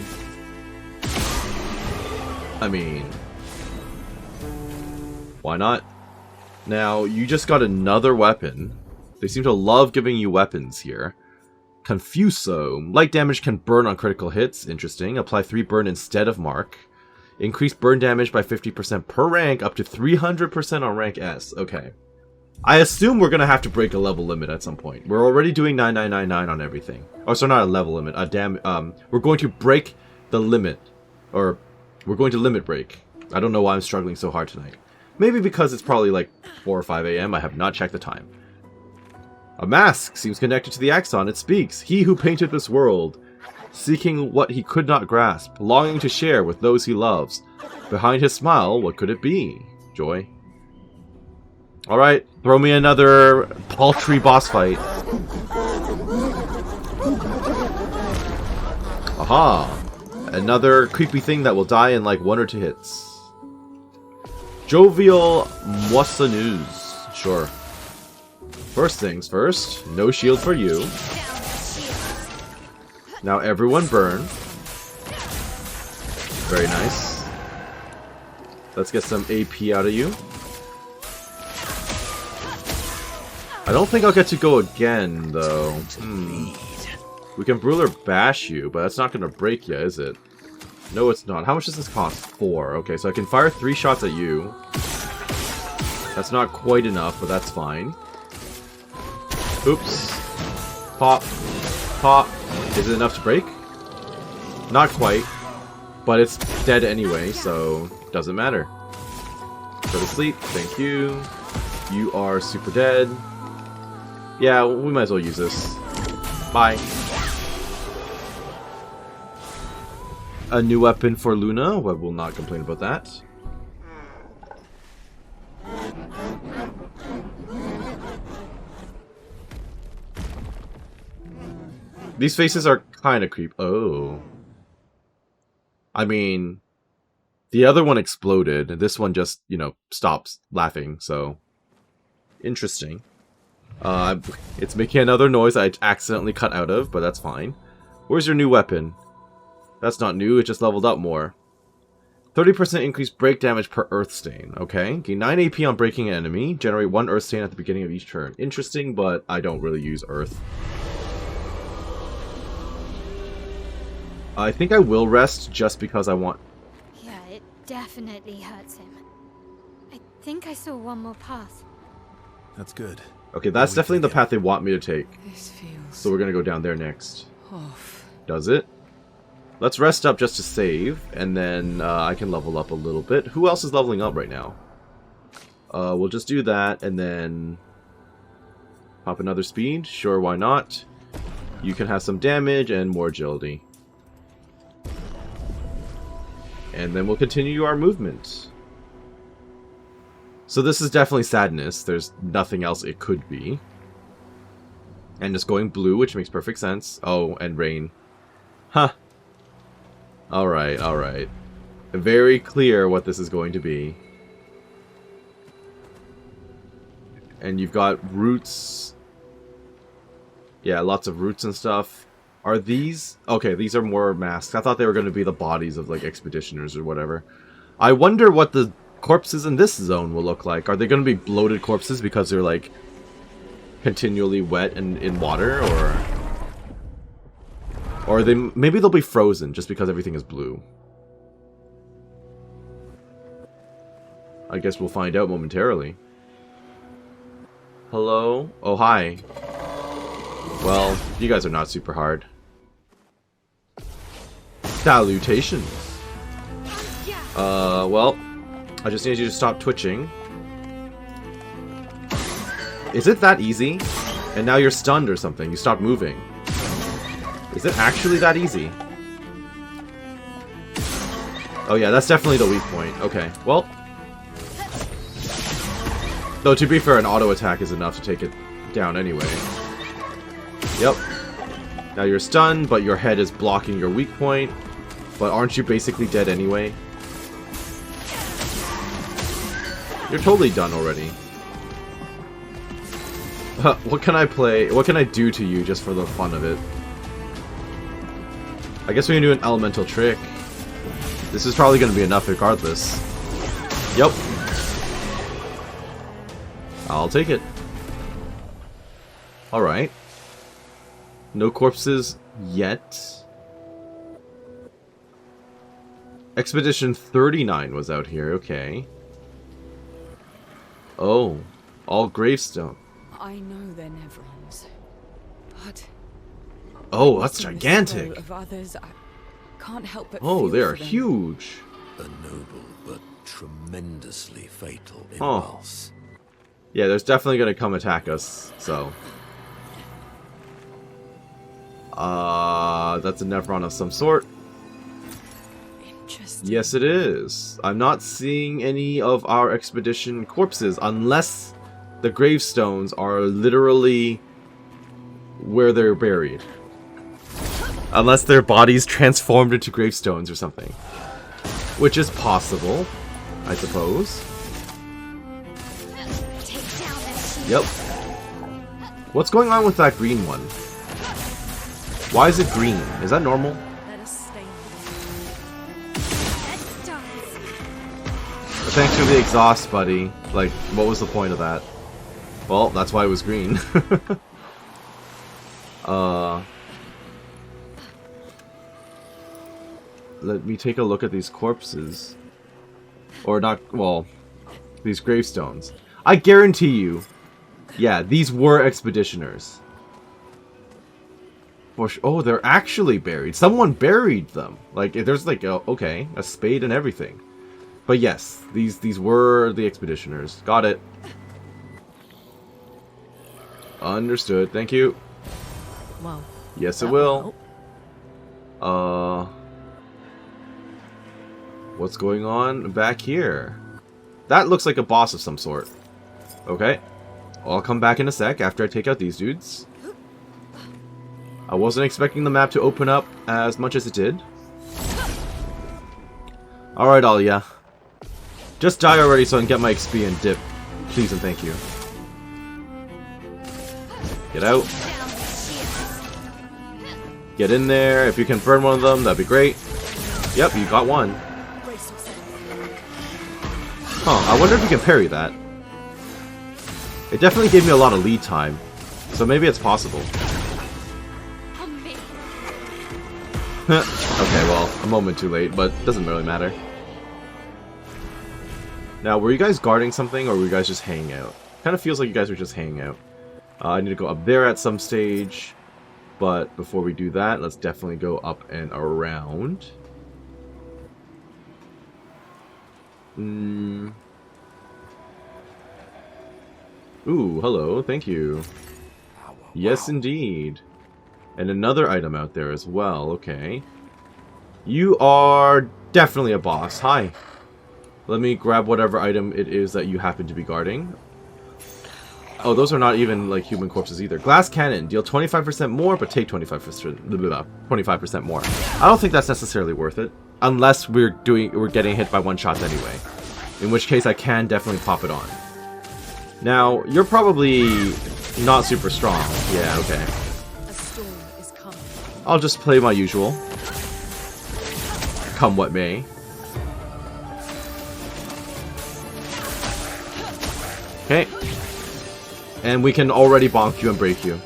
I mean, why not? Now, you just got another weapon. They seem to love giving you weapons here. Confuso. Light damage can burn on critical hits. Interesting. Apply 3 burn instead of mark. Increase burn damage by 50% per rank, up to 300% on rank S. Okay. I assume we're going to have to break a level limit at some point. We're already doing 9999 on everything. Oh, so not a level limit. We're going to break the limit. Or, we're going to limit break. I don't know why I'm struggling so hard tonight. Maybe because it's probably like 4 or 5 a.m. I have not checked the time. A mask seems connected to the Axon. It speaks. He who painted this world, seeking what he could not grasp, longing to share with those he loves. Behind his smile, what could it be? Joy. Alright, throw me another paltry boss fight. Aha! Another creepy thing that will die in like 1 or 2 hits. Jovial Moissonneuse. Sure. First things first, no shield for you. Now everyone burn. Very nice. Let's get some AP out of you. I don't think I'll get to go again, though. We can Brûler Bash you, but that's not going to break you, is it? No, it's not. How much does this cost? 4. Okay, so I can fire 3 shots at you. That's not quite enough, but that's fine. Oops. Pop. Pop. Is it enough to break? Not quite. But it's dead anyway, so doesn't matter. Go to sleep. Thank you. You are super dead. Yeah, we might as well use this. Bye. A new weapon for Luna. I will not complain about that. These faces are kind of creepy. Oh. I mean, the other one exploded. This one just, you know, stops laughing, so... Interesting. It's making another noise I accidentally cut out of, but that's fine. Where's your new weapon? That's not new, it just leveled up more. 30% increased break damage per Earth Stain. Okay. Gain 9 AP on breaking an enemy. Generate 1 Earth Stain at the beginning of each turn. Interesting, but I don't really use Earth. I think I will rest just because I want... Yeah, it definitely hurts him. I think I saw one more path. That's good. Okay, that's definitely the path they want me to take. This feels So we're gonna go down there next. off. Does it? Let's rest up just to save, and then I can level up a little bit. Who else is leveling up right now? We'll just do that, and then... Pop another speed? Sure, why not? You can have some damage and more agility. And then we'll continue our movement. So this is definitely sadness. There's nothing else it could be. And just going blue, which makes perfect sense. Oh, and rain. Huh. Alright, alright. Very clear what this is going to be. And you've got roots. Yeah, lots of roots and stuff. Are these... Okay, these are more masks. I thought they were going to be the bodies of, like, expeditioners or whatever. I wonder what the corpses in this zone will look like. Are they going to be bloated corpses because they're, like, continually wet and in water, or Or maybe they'll be frozen just because everything is blue. I guess we'll find out momentarily. Hello? Oh, hi. Well, you guys are not super hard. Salutations. Well, I just need you to stop twitching. Is it that easy? And now you're stunned or something. You stopped moving. Is it actually that easy? Oh yeah, that's definitely the weak point. Okay, well. Though to be fair, an auto attack is enough to take it down anyway. Yep. Now you're stunned, but your head is blocking your weak point. But aren't you basically dead anyway? You're totally done already. What can I play? What can I do to you just for the fun of it? I guess we can do an elemental trick. This is probably going to be enough regardless. Yep. I'll take it. Alright. No corpses yet. Expedition 39 was out here, okay. Oh, all gravestone. I know they're Nevrons, but oh, that's gigantic. Of others, I can't help but oh, feel they are for them. huge. A noble but tremendously fatal impulse. Yeah, there's definitely gonna come attack us. So, that's a Nevron of some sort. Interesting. Yes, it is. I'm not seeing any of our expedition corpses unless the gravestones are literally where they're buried. Unless their bodies transformed into gravestones or something. Which is possible, I suppose. Yep. What's going on with that green one? Why is it green? Is that normal? Thanks for the exhaust, buddy. Like, what was the point of that? Well, that's why it was green. Let me take a look at these corpses. Or not, well, these gravestones. I guarantee you, yeah, these were expeditioners. Oh, they're actually buried. Someone buried them. Like, there's like, okay, a spade and everything. But yes, these were the expeditioners. Got it. Understood. Thank you. Well, yes, it will. What's going on back here? That looks like a boss of some sort. Okay. I'll come back in a sec after I take out these dudes. I wasn't expecting the map to open up as much as it did. Alright, Alia. Just die already so I can get my XP and dip. Please and thank you. Get out. Get in there. If you can burn one of them, that'd be great. Yep, you got one. Huh, I wonder if you can parry that. It definitely gave me a lot of lead time. So maybe it's possible. Okay, well, a moment too late, but doesn't really matter. Now, were you guys guarding something, or were you guys just hanging out? Kind of feels like you guys were just hanging out. I need to go up there at some stage, but before we do that, let's definitely go up and around. Ooh, hello, thank you. Yes, indeed. And another item out there as well, okay. You are definitely a boss. Hi. Let me grab whatever item it is that you happen to be guarding. Oh, those are not even, like, human corpses either. Glass cannon. Deal 25% more, but take 25% more. I don't think that's necessarily worth it. Unless we're getting hit by one shots anyway. In which case, I can definitely pop it on. Now, you're probably not super strong. Yeah, okay. a storm is coming. I'll just play my usual. Come what may. Okay. And we can already bonk you and break you.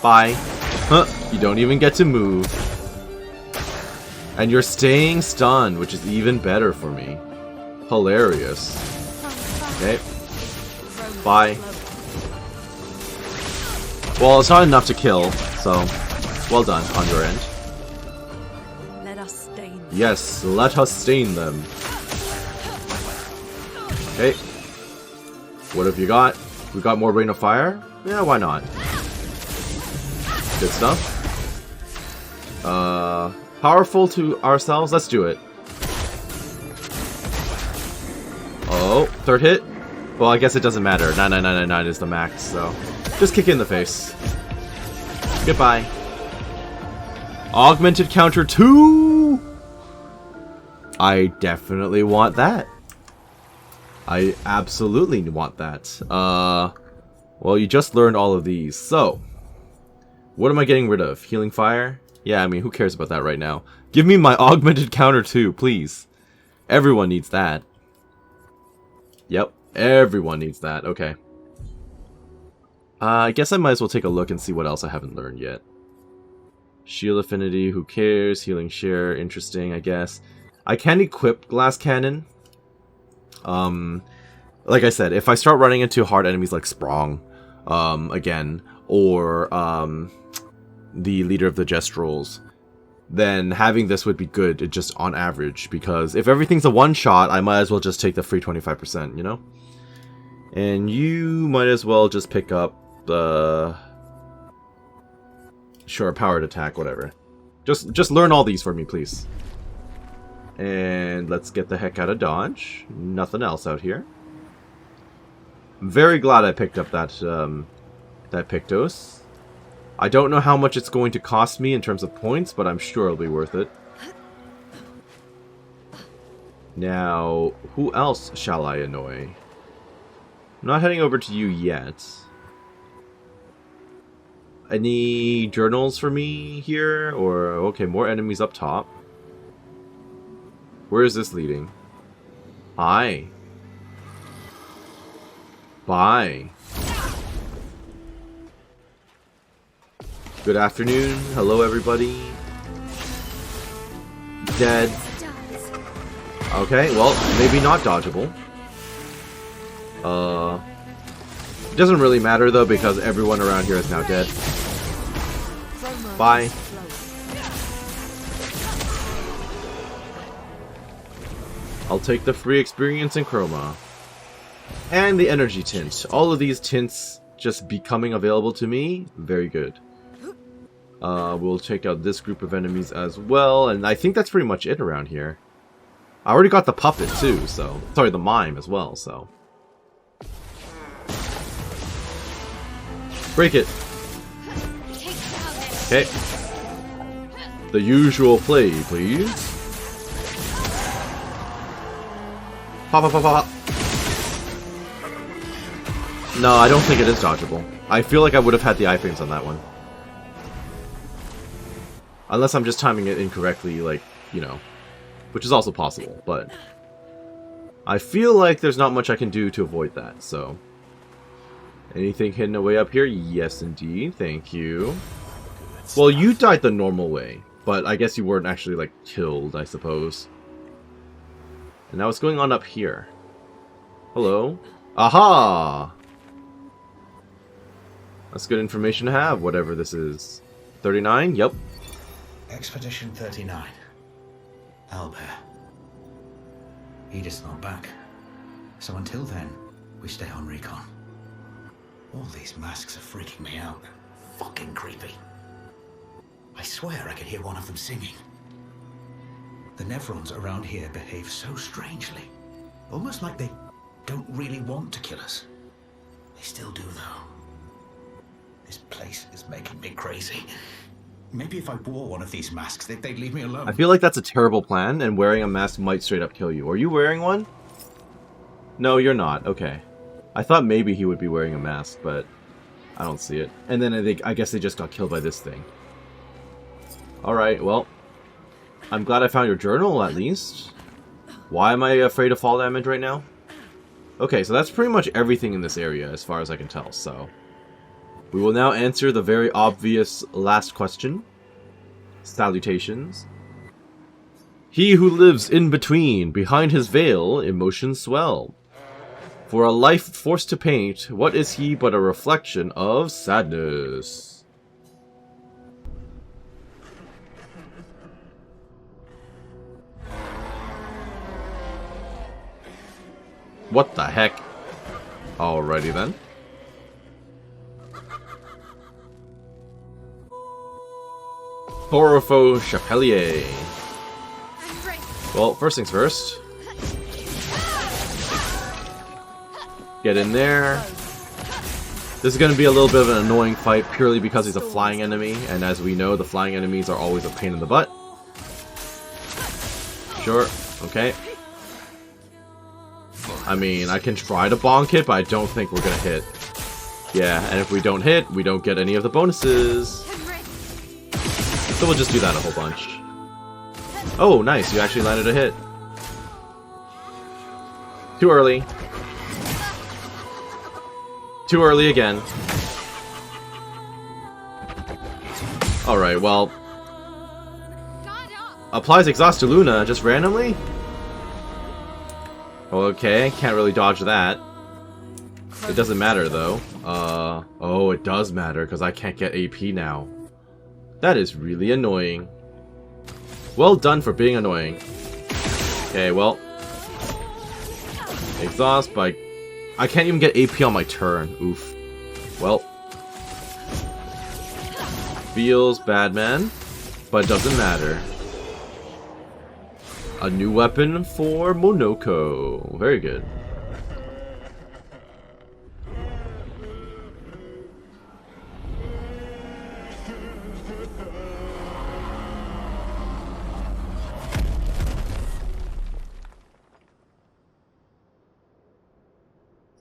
Bye. Huh, you don't even get to move. And you're staying stunned, which is even better for me. Hilarious. Okay. Bye. Well, it's not enough to kill, so well done on your end. Let us stain them. Yes, let us stain them. Okay. What have you got? We got more Rain of Fire? Yeah, why not? Good stuff. Powerful to ourselves? Let's do it. Oh, third hit? Well, I guess it doesn't matter. 99999 is the max, so just kick it in the face. Goodbye. Augmented counter 2! I definitely want that. I absolutely want that. Well, you just learned all of these, so what am I getting rid of? Healing Fire? Yeah, I mean, who cares about that right now? Give me my augmented counter 2, please. Everyone needs that. Yep, everyone needs that. Okay. I guess I might as well take a look and see what else I haven't learned yet. Shield Affinity, who cares? Healing Share, interesting, I guess. I can equip Glass Cannon. Like I said, if I start running into hard enemies like Sprong, again, or, the Leader of the Jestrels, then having this would be good just on average, because if everything's a one-shot, I might as well just take the free 25%, you know? And you might as well just pick up the... Sure, powered attack, whatever. Just learn all these for me, please. And let's get the heck out of Dodge. Nothing else out here. I'm very glad I picked up that, that Pictos. I don't know how much it's going to cost me in terms of points, but I'm sure it'll be worth it. Now, who else shall I annoy? I'm not heading over to you yet. Any journals for me here? Or, okay, more enemies up top. Where is this leading? Hi. Bye. Good afternoon. Hello, everybody. Dead. Okay, well, maybe not dodgeable. It doesn't really matter, though, because everyone around here is now dead. Bye. I'll take the free experience in Chroma. And the energy tint. All of these tints just becoming available to me. Very good. We'll take out this group of enemies as well. And I think that's pretty much it around here. I already got the puppet too, so... Sorry, the mime as well, so... Break it! Okay. The usual play, please. Pop, pop, pop, pop. No, I don't think it is dodgeable. I feel like I would have had the iframes on that one. Unless I'm just timing it incorrectly, like, you know. Which is also possible, but... I feel like there's not much I can do to avoid that, so... Anything hidden away up here? Yes, indeed. Thank you. Well, you died the normal way, but I guess you weren't actually, like, killed, I suppose. And now what's going on up here? Hello? Aha! That's good information to have, whatever this is. 39? Yep. Expedition 39. Albert. Edith's not back. So until then, we stay on recon. All these masks are freaking me out. Fucking creepy. I swear I could hear one of them singing. The Nevrons around here behave so strangely. Almost like they don't really want to kill us. They still do, though. This place is making me crazy. Maybe if I wore one of these masks, they'd leave me alone. I feel like that's a terrible plan, and wearing a mask might straight up kill you. Are you wearing one? No, you're not. Okay. I thought maybe he would be wearing a mask, but I don't see it. And then I guess they just got killed by this thing. Alright, well. I'm glad I found your journal, at least. Why am I afraid of fall damage right now? Okay, so that's pretty much everything in this area, as far as I can tell, so... We will now answer the very obvious last question. Salutations. He who lives in between, behind his veil, emotions swell. For a life forced to paint, what is he but a reflection of sadness? What the heck? Alrighty then. Thorofo Chapelier. Well, first things first. Get in there. This is going to be a little bit of an annoying fight purely because he's a flying enemy, and as we know, the flying enemies are always a pain in the butt. Sure, okay. I mean, I can try to bonk it, but I don't think we're going to hit. Yeah, and if we don't hit, we don't get any of the bonuses. So we'll just do that a whole bunch. Oh, nice, you actually landed a hit. Too early. Too early again. Alright, well. Applies Exhaust to Luna just randomly? Okay, can't really dodge that. It doesn't matter though. Oh, it does matter because I can't get AP now. That is really annoying. Well done for being annoying. Okay, well. Exhaust by... I can't even get AP on my turn. Oof. Well. Feels bad, man. But it doesn't matter. A new weapon for Monoko. Very good.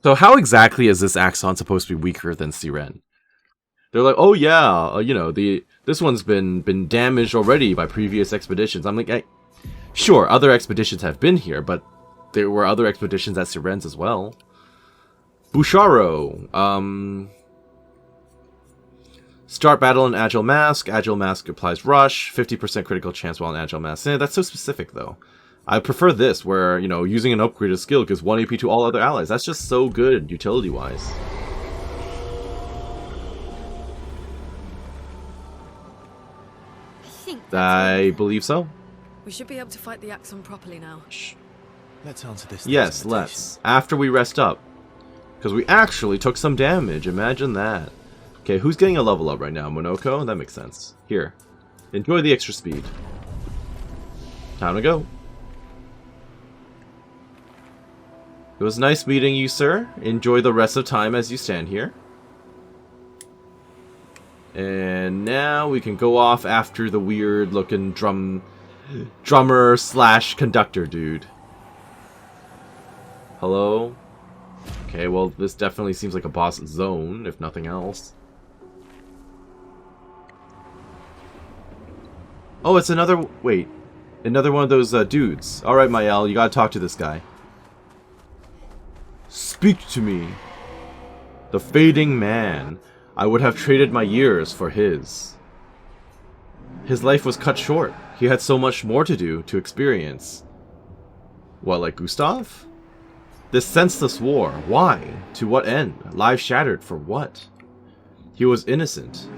So how exactly is this Axon supposed to be weaker than Siren? They're like, oh yeah, you know, this one's been damaged already by previous expeditions. I'm like, sure, other expeditions have been here, but there were other expeditions at Siren's as well. Busharo. Start battle in Agile Mask. Agile Mask applies Rush. 50% critical chance while in Agile Mask. That's so specific, though. I prefer this, where, you know, using an upgraded skill gives 1 AP to all other allies. That's just so good, utility-wise. I believe so. We should be able to fight the Axon properly now. Shh. Let's answer this. Yes, let's. After we rest up. Because we actually took some damage. Imagine that. Okay, who's getting a level up right now? Monoko? That makes sense. Here. Enjoy the extra speed. Time to go. It was nice meeting you, sir. Enjoy the rest of time as you stand here. And now we can go off after the weird-looking drummer slash conductor dude. Hello? Okay, well, this definitely seems like a boss zone, if nothing else. Oh, it's another... Wait. Another one of those dudes. Alright, Mael, you gotta talk to this guy. Speak to me. The fading man. I would have traded my years for his. His life was cut short. He had so much more to do, to experience. What, like Gustav? This senseless war. Why? To what end? Lives shattered for what? He was innocent.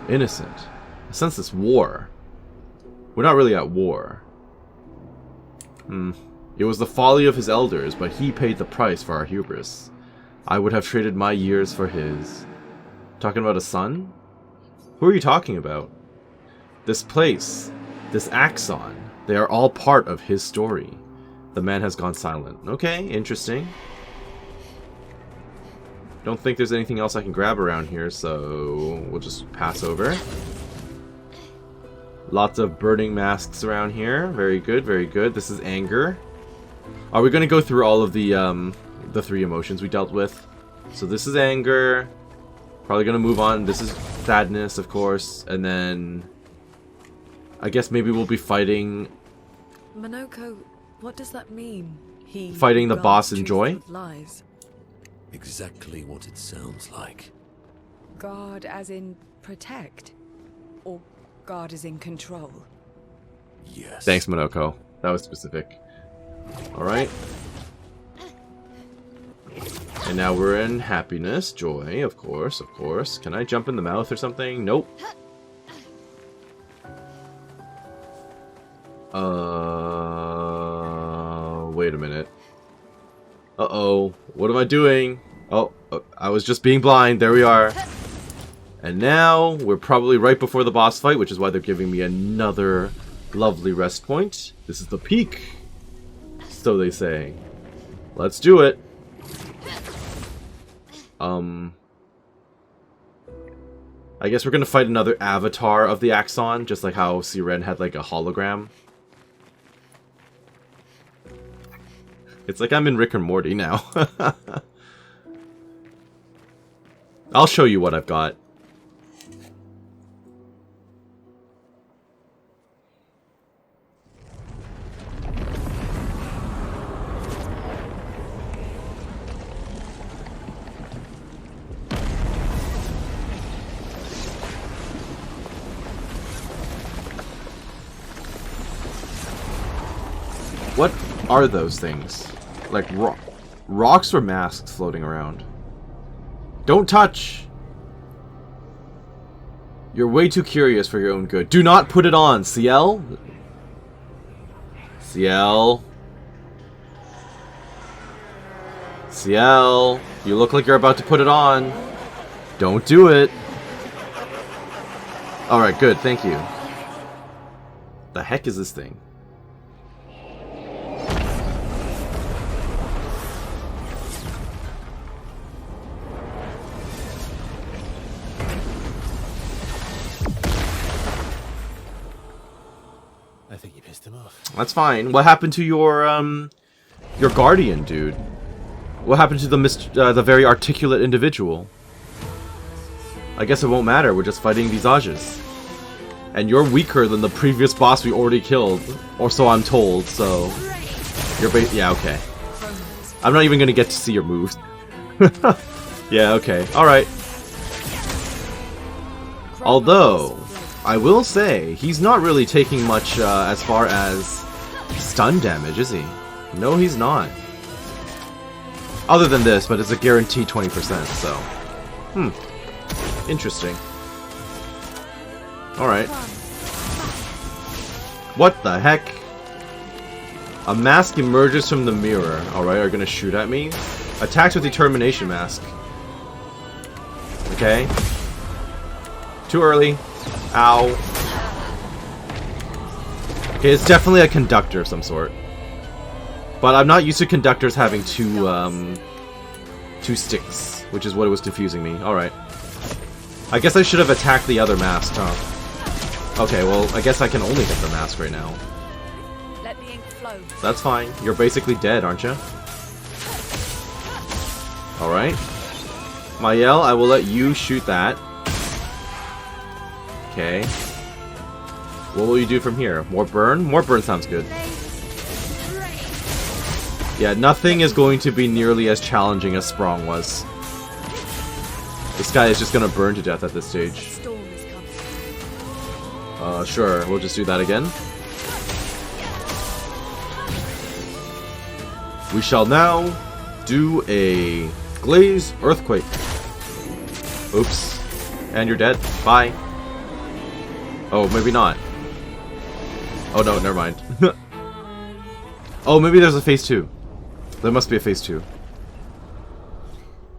Innocent. A senseless war. We're not really at war. It was the folly of his elders, but he paid the price for our hubris. I would have traded my years for his. Talking about a son? Who are you talking about? This place, this Axon, they are all part of his story. The man has gone silent. Okay, interesting. Don't think there's anything else I can grab around here, so we'll just pass over. Lots of burning masks around here. Very good, very good. This is anger. Are we going to go through all of the 3 emotions we dealt with? So this is anger. Probably going to move on. This is sadness, of course. And then I guess maybe we'll be fighting... Monoko, what does that mean? Fighting the boss in Joy? Exactly what it sounds like. Guard as in protect? Or guard as in control? Yes. Thanks, Monoko. That was specific. Alright. And now we're in happiness, joy, of course, of course. Can I jump in the mouth or something? Nope. Wait a minute. Uh-oh. What am I doing? Oh, I was just being blind. There we are. And now, we're probably right before the boss fight, which is why they're giving me another lovely rest point. This is the peak, so they say. Let's do it. I guess we're gonna fight another avatar of the Axon, just like how Siren had like a hologram. It's like I'm in Rick and Morty now. I'll show you what I've got. What are those things? Like rocks or masks floating around? Don't touch! You're way too curious for your own good. Do not put it on, CL? CL? CL? You look like you're about to put it on. Don't do it. Alright, good, thank you. The heck is this thing? I think you pissed him off. That's fine. What happened to your guardian, dude? What happened to the very articulate individual? I guess it won't matter. We're just fighting Visages. And you're weaker than the previous boss we already killed. Or so I'm told, so... You're yeah, okay. I'm not even gonna get to see your moves. Yeah, okay. Alright. Although... I will say, he's not really taking much as far as stun damage, is he? No, he's not. Other than this, but it's a guaranteed 20%, so... Interesting. Alright. What the heck? A mask emerges from the mirror. Alright, are gonna shoot at me? Attacks with Determination Mask. Okay. Too early. Ow. Okay, it's definitely a conductor of some sort. But I'm not used to conductors having two sticks, which is what was confusing me. Alright. I guess I should have attacked the other mask, huh? Okay, well, I guess I can only hit the mask right now. Let the ink flow. That's fine. You're basically dead, aren't you? Alright. Mayel, I will let you shoot that. Okay. What will you do from here? More burn? More burn sounds good. Yeah, nothing is going to be nearly as challenging as Sprong was. This guy is just gonna burn to death at this stage. Sure, we'll just do that again. We shall now do a Glaze Earthquake. Oops. And you're dead. Bye. Oh, maybe not. Oh no, never mind. Oh, maybe there's a phase 2. There must be a phase 2.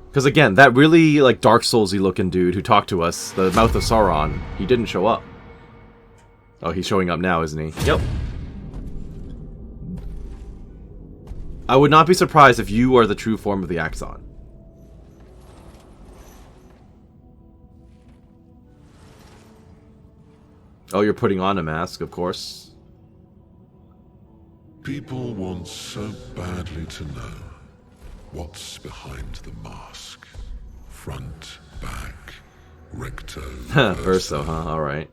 Because again, that really like Dark Souls-y looking dude who talked to us, the Mouth of Sauron, he didn't show up. Oh, he's showing up now, isn't he? Yep. I would not be surprised if you are the true form of the Axon. Oh, you're putting on a mask, of course. People want so badly to know what's behind the mask. Front, back, recto, Verso, huh? Alright.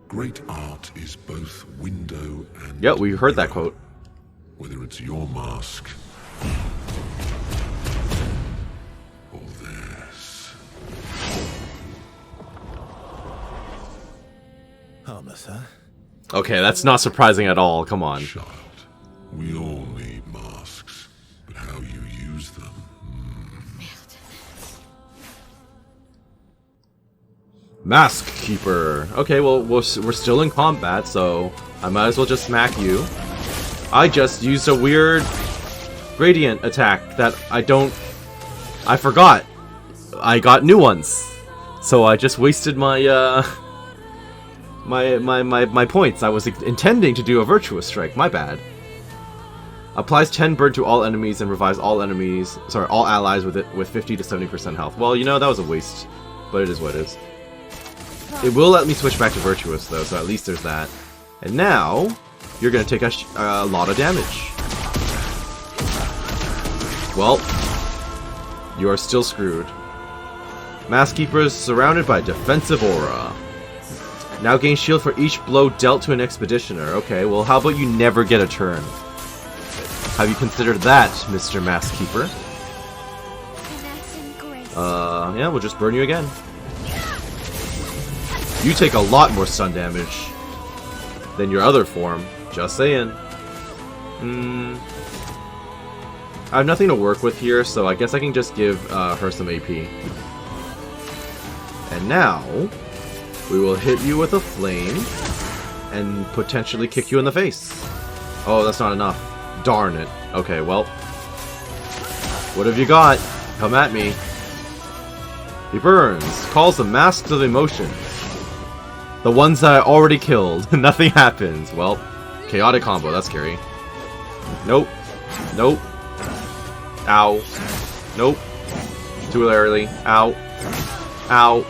Great art is both window and Yep, we heard that mirror. quote. Whether it's your mask or theirs. Harmless, huh? Okay, that's not surprising at all. Come on. Child, we all need masks, but how you use them. Mask Keeper. Okay, well, we're still in combat, so I might as well just smack you. I just used a weird gradient attack that I forgot. I got new ones. So I just wasted my, my points. I was intending to do a Virtuous Strike, my bad. Applies 10 burn to all enemies and revives all allies with it with 50 to 70% health. Well, you know, that was a waste, but it is what it is. It will let me switch back to Virtuous, though, so at least there's that. And now, you're going to take a lot of damage. Well, you are still screwed. Mask Keeper is surrounded by defensive aura. Now gain shield for each blow dealt to an Expeditioner. Okay, well, how about you never get a turn? Have you considered that, Mr. Mask Keeper? Yeah, we'll just burn you again. You take a lot more stun damage than your other form. Just saying. I have nothing to work with here, so I guess I can just give her some AP. And now, we will hit you with a flame and potentially kick you in the face. Oh, that's not enough. Darn it. Okay, well. What have you got? Come at me. He burns. Calls the masks of emotions. The ones that I already killed. Nothing happens. Well, chaotic combo. That's scary. Nope. Nope. Ow. Nope. Too early. Ow. Ow.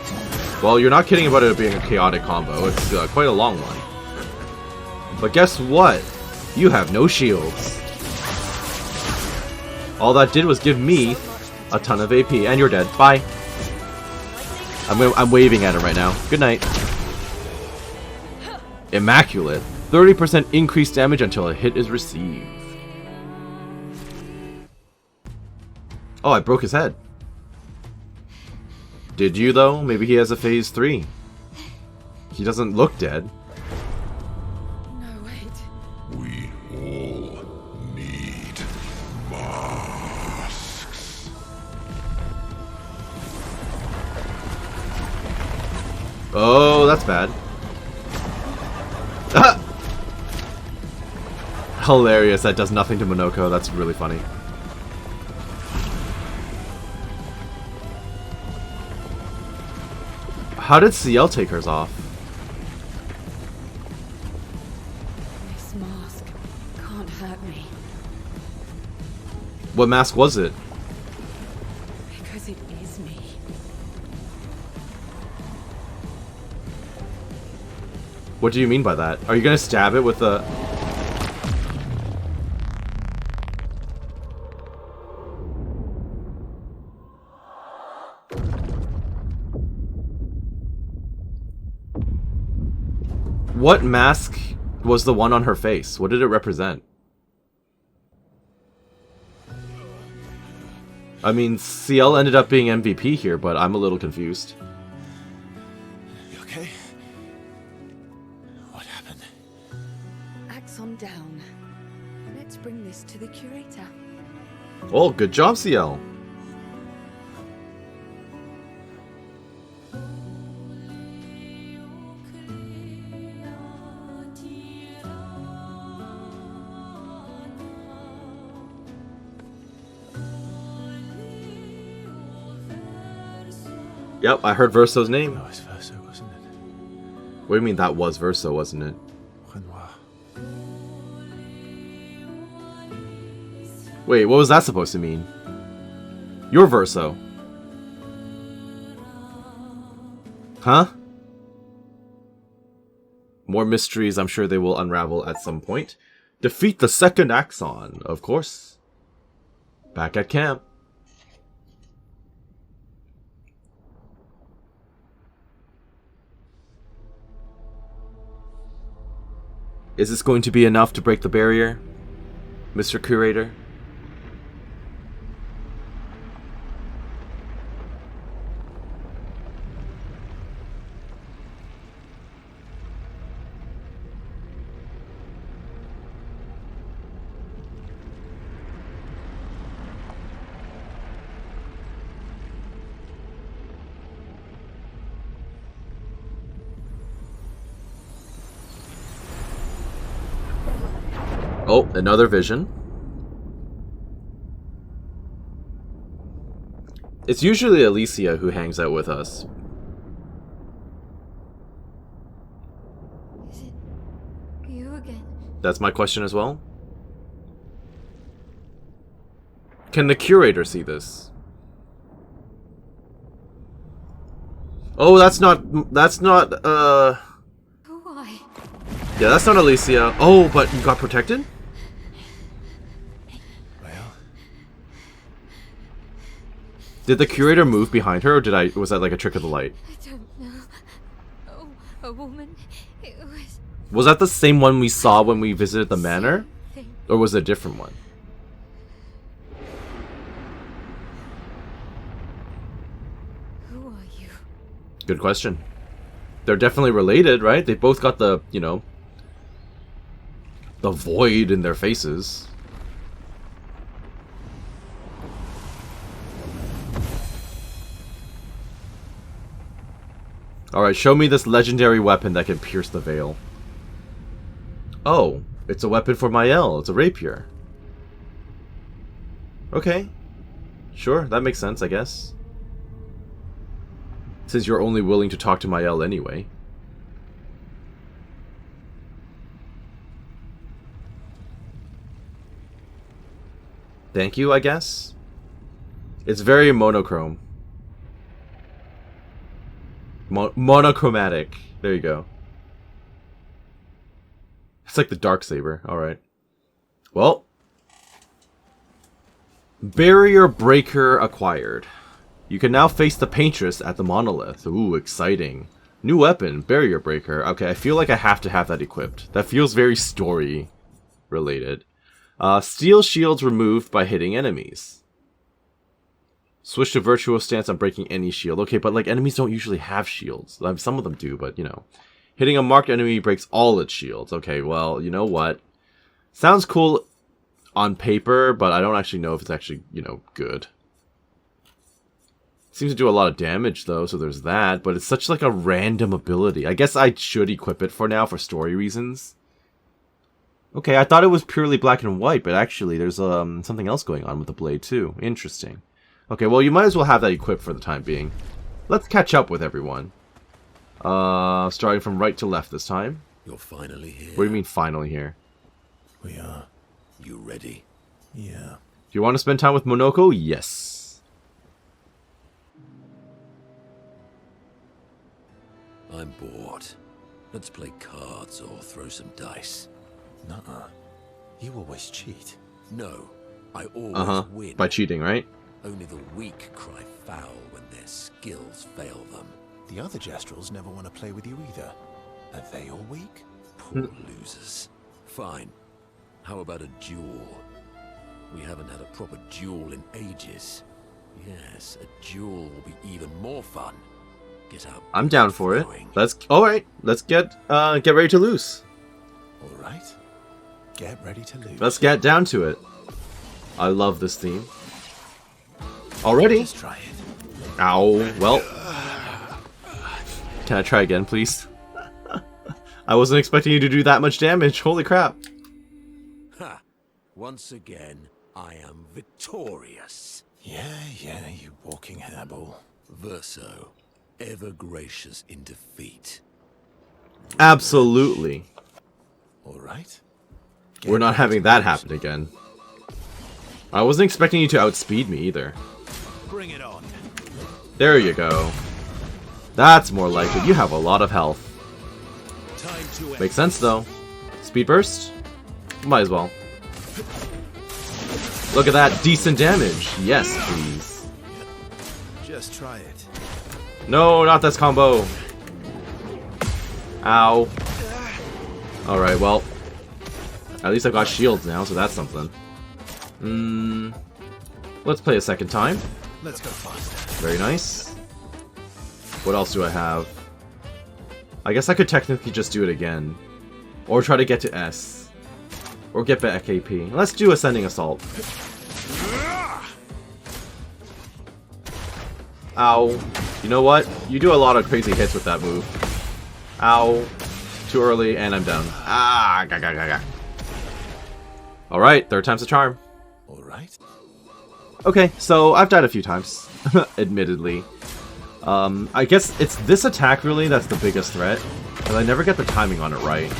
Well, you're not kidding about it being a chaotic combo. It's quite a long one. But guess what? You have no shields. All that did was give me a ton of AP. And you're dead. Bye. I'm waving at him right now. Good night. Immaculate. 30% increased damage until a hit is received. Oh, I broke his head. Did you, though? Maybe he has a phase 3. He doesn't look dead. No, wait. We all need masks. Oh, that's bad. Ah! Hilarious, that does nothing to Monoko. That's really funny. How did CL take hers off? This mask can't hurt me. What mask was it? Because it is me. What do you mean by that? Are you gonna stab it with a... What mask was the one on her face? What did it represent? I mean, CL ended up being MVP here, but I'm a little confused. You okay? What happened? Axon down. Let's bring this to the curator. Oh, good job, CL. Yep, I heard Verso's name. That was Verso, wasn't it? What do you mean that was Verso, wasn't it? Renoir. Wait, what was that supposed to mean? You're Verso. Huh? More mysteries I'm sure they will unravel at some point. Defeat the second Axon, of course. Back at camp. Is this going to be enough to break the barrier, Mr. Curator? Oh, another vision. It's usually Alicia who hangs out with us. Is it you again? That's my question as well. Can the curator see this? Oh, that's not, Who I? yeah, that's not Alicia. Oh, but you got protected? Well, Did the curator move behind her, or was that like a trick of the light? I don't know. Oh, a woman. It was Was that the same one we saw when we visited the manor? thing. Or was it a different one? Who are you? Good question. They're definitely related, right? They both got the, you know, the void in their faces. Alright, show me this legendary weapon that can pierce the veil. Oh, it's a weapon for Mael. It's a rapier. Okay. Sure, that makes sense, I guess. Since you're only willing to talk to Mael anyway. Thank you, I guess? It's very monochrome. Monochromatic. There you go. It's like the Darksaber. Alright. Well. Barrier Breaker acquired. You can now face the Paintress at the Monolith. Ooh, exciting. New weapon, Barrier Breaker. Okay, I feel like I have to have that equipped. That feels very story related. Steel shields removed by hitting enemies. Switch to virtual stance on breaking any shield. Okay, but like enemies don't usually have shields. Some of them do, but you know. Hitting a marked enemy breaks all its shields. Okay, well, you know what? Sounds cool on paper, but I don't actually know if it's actually, you know, good. Seems to do a lot of damage though, so there's that, but it's such like a random ability. I guess I should equip it for now for story reasons. Okay, I thought it was purely black and white, but actually there's something else going on with the blade too. Interesting. Okay, well you might as well have that equipped for the time being. Let's catch up with everyone. Starting from right to left this time. You're finally here. What do you mean finally here? we are. You ready? Yeah. Do you want to spend time with Monoko? Yes. I'm bored. Let's play cards or throw some dice. Nuh-uh. You always cheat. No, I always win. By cheating, right? Only the weak cry foul when their skills fail them. The other Jestrels never want to play with you either. Are they all weak? Poor losers. Fine. How about a duel? We haven't had a proper duel in ages. Yes, a duel will be even more fun. Get out. I'm down for it. Alright, let's get ready to lose. All right. Get ready to lose. Let's get down to it. I love this theme. Already? Just try it. Ow. Well. Can I try again, please? I wasn't expecting you to do that much damage. Holy crap. Ha! Once again, I am victorious. Yeah, you walking hairball. Verso, ever gracious in defeat. Absolutely. All right. We're not having that happen again. I wasn't expecting you to outspeed me either. Bring it on. There you go. That's more like it. You have a lot of health. Time to Makes sense though. Speed burst? Might as well. Look at that decent damage. Yes, please. Just try it. No, not this combo. Ow. Alright, well. At least I've got shields now, so that's something. Let's play a second time. Let's go faster. Very nice. What else do I have? I guess I could technically just do it again. Or try to get to S. Or get back AP. Let's do Ascending Assault. Ow. You know what? You do a lot of crazy hits with that move. Ow. Too early, and I'm down. Ah, Alright, third time's a charm. Alright. Okay, so I've died a few times, admittedly. I guess it's this attack really that's the biggest threat, because I never get the timing on it right.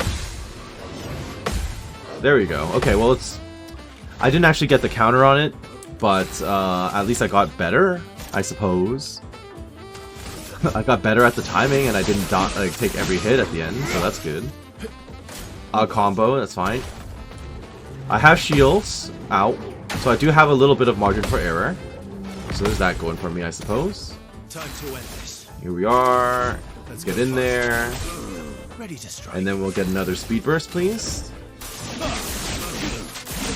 There we go. Okay, well I didn't actually get the counter on it, but at least I got better, I suppose. I got better at the timing, and I didn't take every hit at the end, so that's good. A combo, that's fine. I have shields out, so I do have a little bit of margin for error. So there's that going for me, I suppose. Time to end this. Here we are. Let's get in there. Ready to strike. And then we'll get another speed burst, please.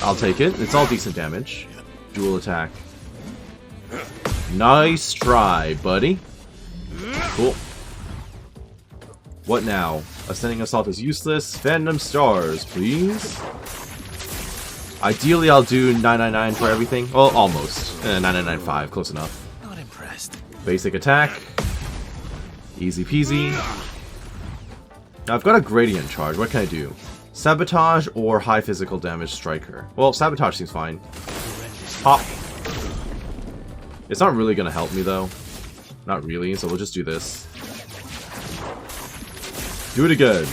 I'll take it. It's all decent damage. Dual attack. Nice try, buddy. Cool. What now? Ascending Assault is useless. Phantom Stars, please. Ideally, I'll do 999 for everything. Well, almost. 9995, close enough. Not impressed. Basic attack. Easy peasy. Now, I've got a gradient charge. What can I do? Sabotage or high physical damage striker? Well, sabotage seems fine. Pop. It's not really going to help me, though. Not really, so we'll just do this. Do it again.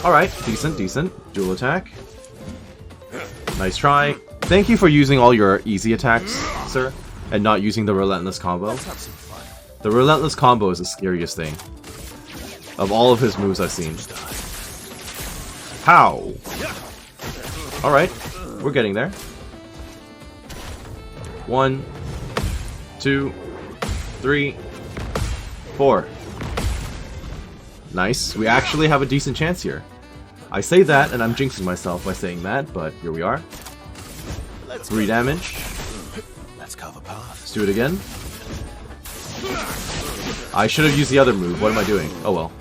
Alright, decent, decent. Dual attack. Nice try. Thank you for using all your easy attacks, sir, and not using the relentless combo. The relentless combo is the scariest thing of all of his moves I've seen. How? Alright, we're getting there. 1, 2, 3, 4. Nice. We actually have a decent chance here. I say that, and I'm jinxing myself by saying that, but here we are. 3 damage. Let's cover path. Let's do it again. I should have used the other move. What am I doing? Oh well.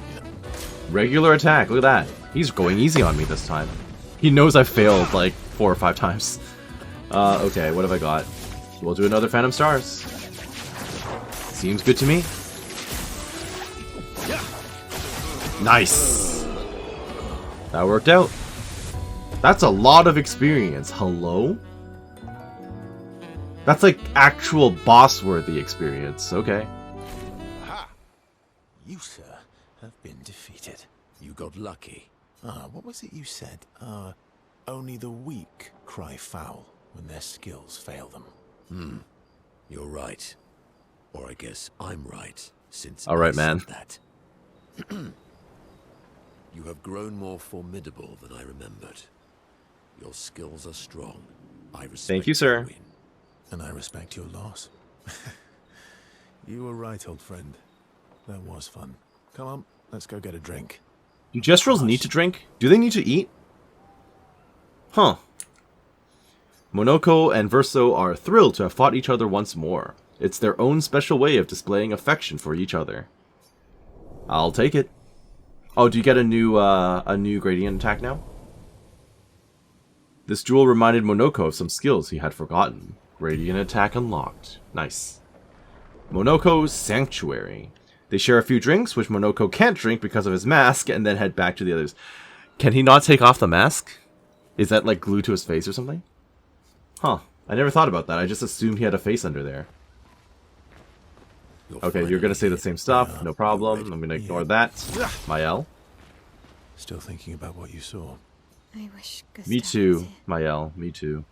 Regular attack. Look at that. He's going easy on me this time. He knows I failed like 4 or 5 times. Okay, what have I got? We'll do another Phantom Stars. Seems good to me. Nice! That worked out. That's a lot of experience. Hello? That's like actual boss-worthy experience. Okay. Aha! You, sir, have been defeated. You got lucky. What was it you said? Only the weak cry foul when their skills fail them. You're right. Or I guess I'm right, since Alright, I man. said that. You have grown more formidable than I remembered. Your skills are strong. I respect Thank you, sir. your win. And I respect your loss. You were right, old friend. That was fun. Come on, let's go get a drink. Do Gestrels need to drink? Do they need to eat? Huh. Monoko and Verso are thrilled to have fought each other once more. It's their own special way of displaying affection for each other. I'll take it. Oh, do you get a new gradient attack now? This duel reminded Monoko of some skills he had forgotten. Radiant attack unlocked. Nice. Monoko's Sanctuary. They share a few drinks, which Monoko can't drink because of his mask, and then head back to the others. Can he not take off the mask? Is that like glued to his face or something? Huh. I never thought about that. I just assumed he had a face under there. Okay, you're gonna say the same stuff. No problem. I'm gonna ignore that. Mael. Still thinking about what you saw. I wish Gustav Me was too, here. Mael. Me too.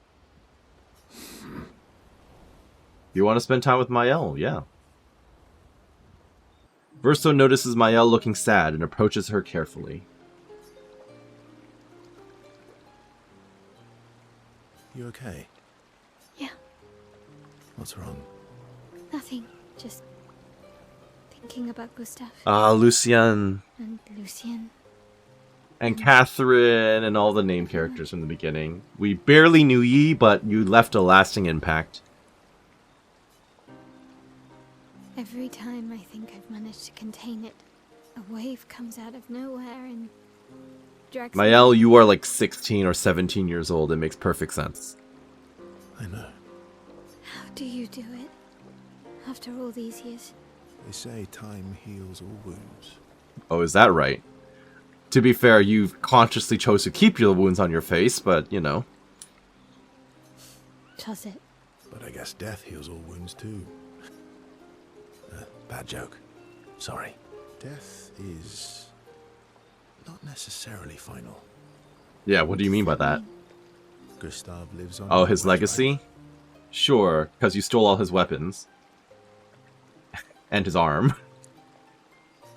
You want to spend time with Mael? Yeah. Verso notices Mael looking sad and approaches her carefully. You okay? Yeah, What's wrong? nothing. Just thinking about Gustav Lucian and Lucien. and Catherine and all the name characters from the beginning. We barely knew ye, but you left a lasting impact. Every time I think I've managed to contain it, a wave comes out of nowhere and drags me. Mael, you are like 16 or 17 years old. It makes perfect sense. I know. How do you do it? After all these years? They say time heals all wounds. Oh, is that right? To be fair, you've consciously chose to keep your wounds on your face, but, you know. Does it? But I guess death heals all wounds too. Bad joke. Sorry. Death is not necessarily final. Yeah, what do you mean by that? Gustav lives on. Oh, his always, legacy? right? Sure, because you stole all his weapons. And his arm.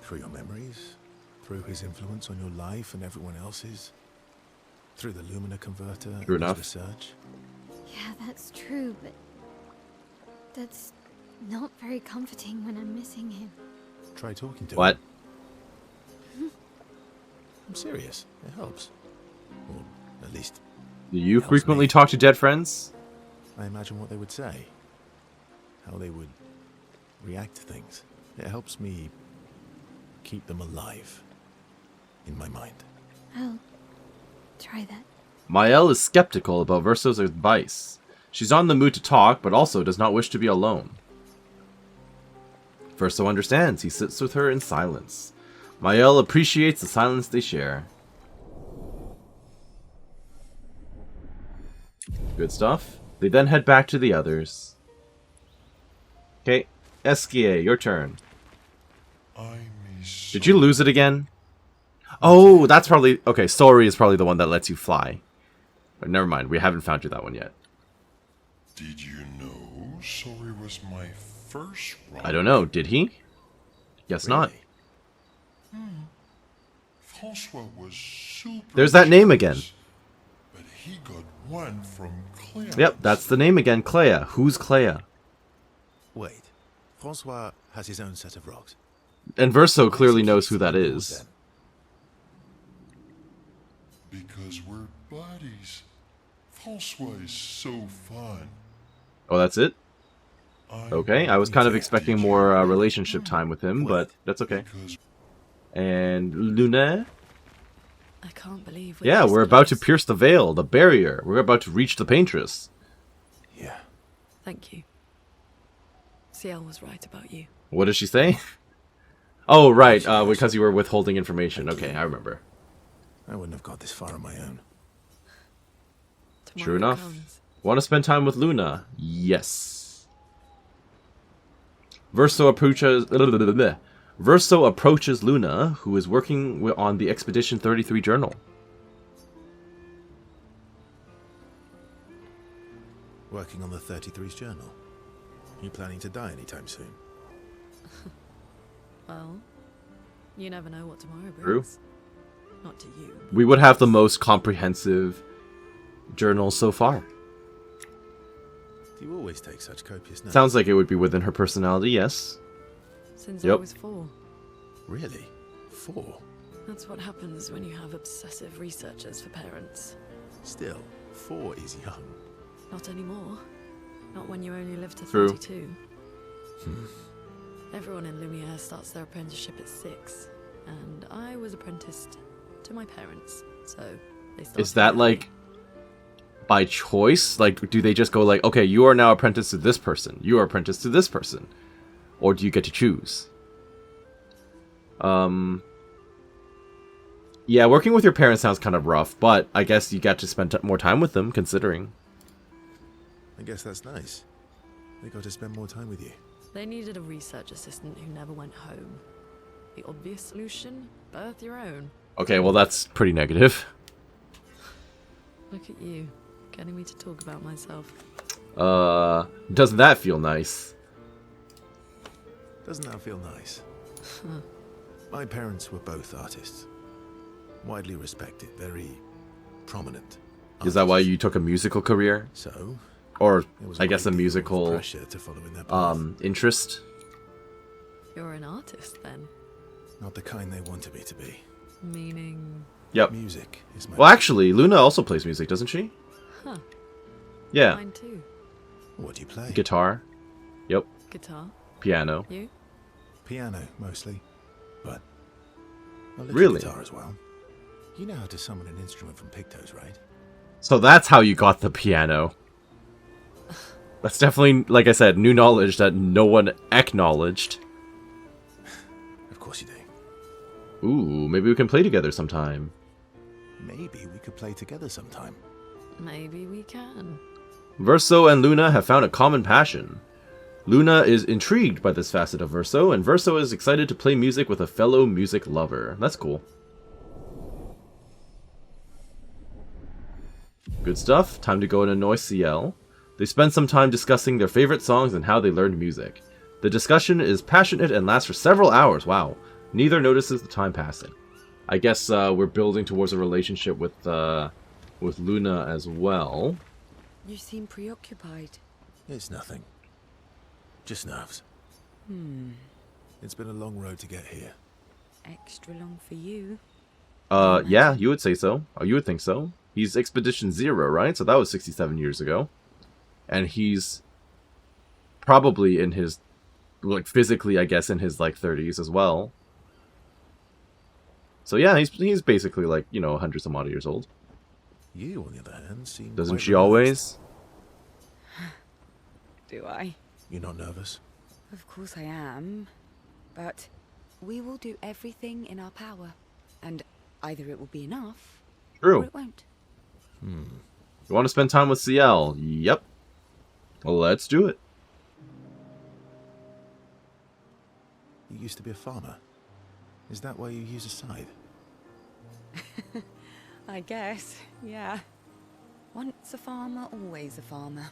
Through your memories, through his influence on your life and everyone else's, through the Lumina converter and True his enough. research. Yeah, that's true, but that's not very comforting when I'm missing him. Try talking to What? him. I'm serious. It helps. Or at least Do you Helps frequently me. talk to dead friends? I imagine what they would say. How they would react to things. It helps me keep them alive in my mind. I'll try that. Mael is skeptical about Verso's advice. She's on the mood to talk, but also does not wish to be alone. Verso understands. He sits with her in silence. Mael appreciates the silence they share. Good stuff. They then head back to the others. Okay, Esquier, your turn. Did you lose it again? Oh, that's probably... Okay, Sorry is probably the one that lets you fly. But never mind, we haven't found you that one yet. Did you know Sorry was my first run? I don't know, did he? Guess not. Really? Francois was super There's that name again. jealous, but he got one from Clair. Yep, that's the name again, Clair. Who's Clair? Wait. Francois has his own set of rocks. And Verso clearly knows who that is. Because we're buddies. Francois is so fun. Oh, that's it? Okay, I was kind of Did expecting you more know? relationship time with him, but that's okay. Because And Luna? I can't believe we're Yeah, this we're about to close. pierce the veil, the barrier. We're about to reach the Paintress. Yeah. Thank you. Ciel was right about you. What did she say? Oh, right, because you were withholding information. Okay, I remember. I wouldn't have got this far on my own. Tomorrow True enough. comes. Want to spend time with Luna? Yes. Verso approaches Luna, who is working on the Expedition 33 journal. Working on the 33's journal. You planning to die anytime soon? Well, you never know what tomorrow brings. True. Not to you. We would have the most comprehensive journal so far. Do you always take such copious notes? Sounds like it would be within her personality, yes. Since Yep. I was 4. Really? 4? That's what happens when you have obsessive researchers for parents. Still, 4 is young. Not anymore. Not when you only live to True. 32. Everyone in Lumiere starts their apprenticeship at 6, and I was apprenticed to my parents, so they started Is that me like by choice? Like, do they just go like, okay, you are now apprenticed to this person, you are apprenticed to this person, or do you get to choose? Yeah, working with your parents sounds kind of rough, but I guess you get to spend more time with them, considering. I guess that's nice. They got to spend more time with you. They needed a research assistant who never went home. The obvious solution? Birth your own. Okay, well that's pretty negative. Look at you, getting me to talk about myself. Doesn't that feel nice? Doesn't that feel nice? My parents were both artists. Widely respected, very prominent. Is that why artists. you took a musical career? So, Or, it was I guess a great deal of musical, pressure to follow in their path. interest? You're an artist, then? Not the kind they wanted me to be. Meaning... Yep. Music is my... Well, actually, Luna also plays music, doesn't she? Huh. Yeah. Mine too. What do you play? Guitar. Yep. Guitar. Piano. You? Piano, mostly. But a little Really? guitar as well. You know how to summon an instrument from pigtoes, right? So that's how you got the piano. That's definitely, like I said, new knowledge that no one acknowledged. Of course you do. Ooh, maybe we can play together sometime. Maybe we could play together sometime. Maybe we can. Verso and Luna have found a common passion. Luna is intrigued by this facet of Verso, and Verso is excited to play music with a fellow music lover. That's cool. Good stuff. Time to go and annoy CL. They spend some time discussing their favorite songs and how they learned music. The discussion is passionate and lasts for several hours. Wow. Neither notices the time passing. I guess we're building towards a relationship with Luna as well. You seem preoccupied. It's nothing. Just nerves. It's been a long road to get here. Extra long for you. Yeah, you would say so. Oh, you would think so. He's Expedition 0, right? So that was 67 years ago. And he's probably in his, like, physically, I guess, in his, like, 30s as well. So yeah, he's basically, like, you know, 100 some odd years old. You, on the other hand, seem Doesn't quite she relaxed. always? Do I? You're not nervous? Of course I am. But we will do everything in our power. And either it will be enough, or True. it won't. You want to spend time with CL? Yep. Well, let's do it. You used to be a farmer. Is that why you use a scythe? I guess, yeah. Once a farmer, always a farmer.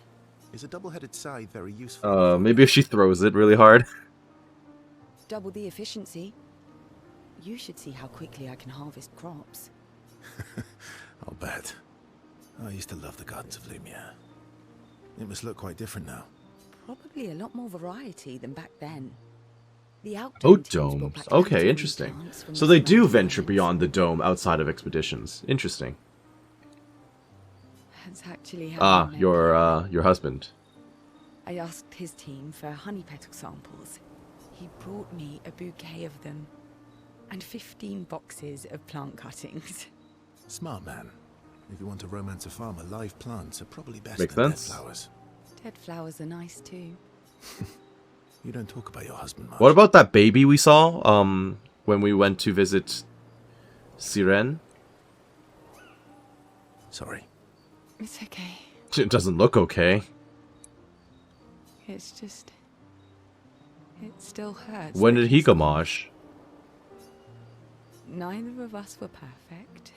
Is a double-headed scythe very useful? Maybe if she throws it really hard. Double the efficiency. You should see how quickly I can harvest crops. I'll bet. I used to love the gardens of Lumiere. It must look quite different now. Probably a lot more variety than back then. The Oat teams brought domes. back Okay, tangerine interesting. plants from So the they do surrounding venture lands. beyond the dome outside of expeditions. Interesting. That's actually how I met him. Your husband. I asked his team for honey petal samples. He brought me a bouquet of them. And 15 boxes of plant cuttings. Smart man. If you want to romance a farmer, live plants are probably best Makes than sense. dead flowers. Dead flowers are nice too. You don't talk about your husband much. What about that baby we saw when we went to visit Siren? Sorry. It's okay. It doesn't look okay. It's just... It still hurts. When that did he he's go gone. mosh? Neither of us were perfect.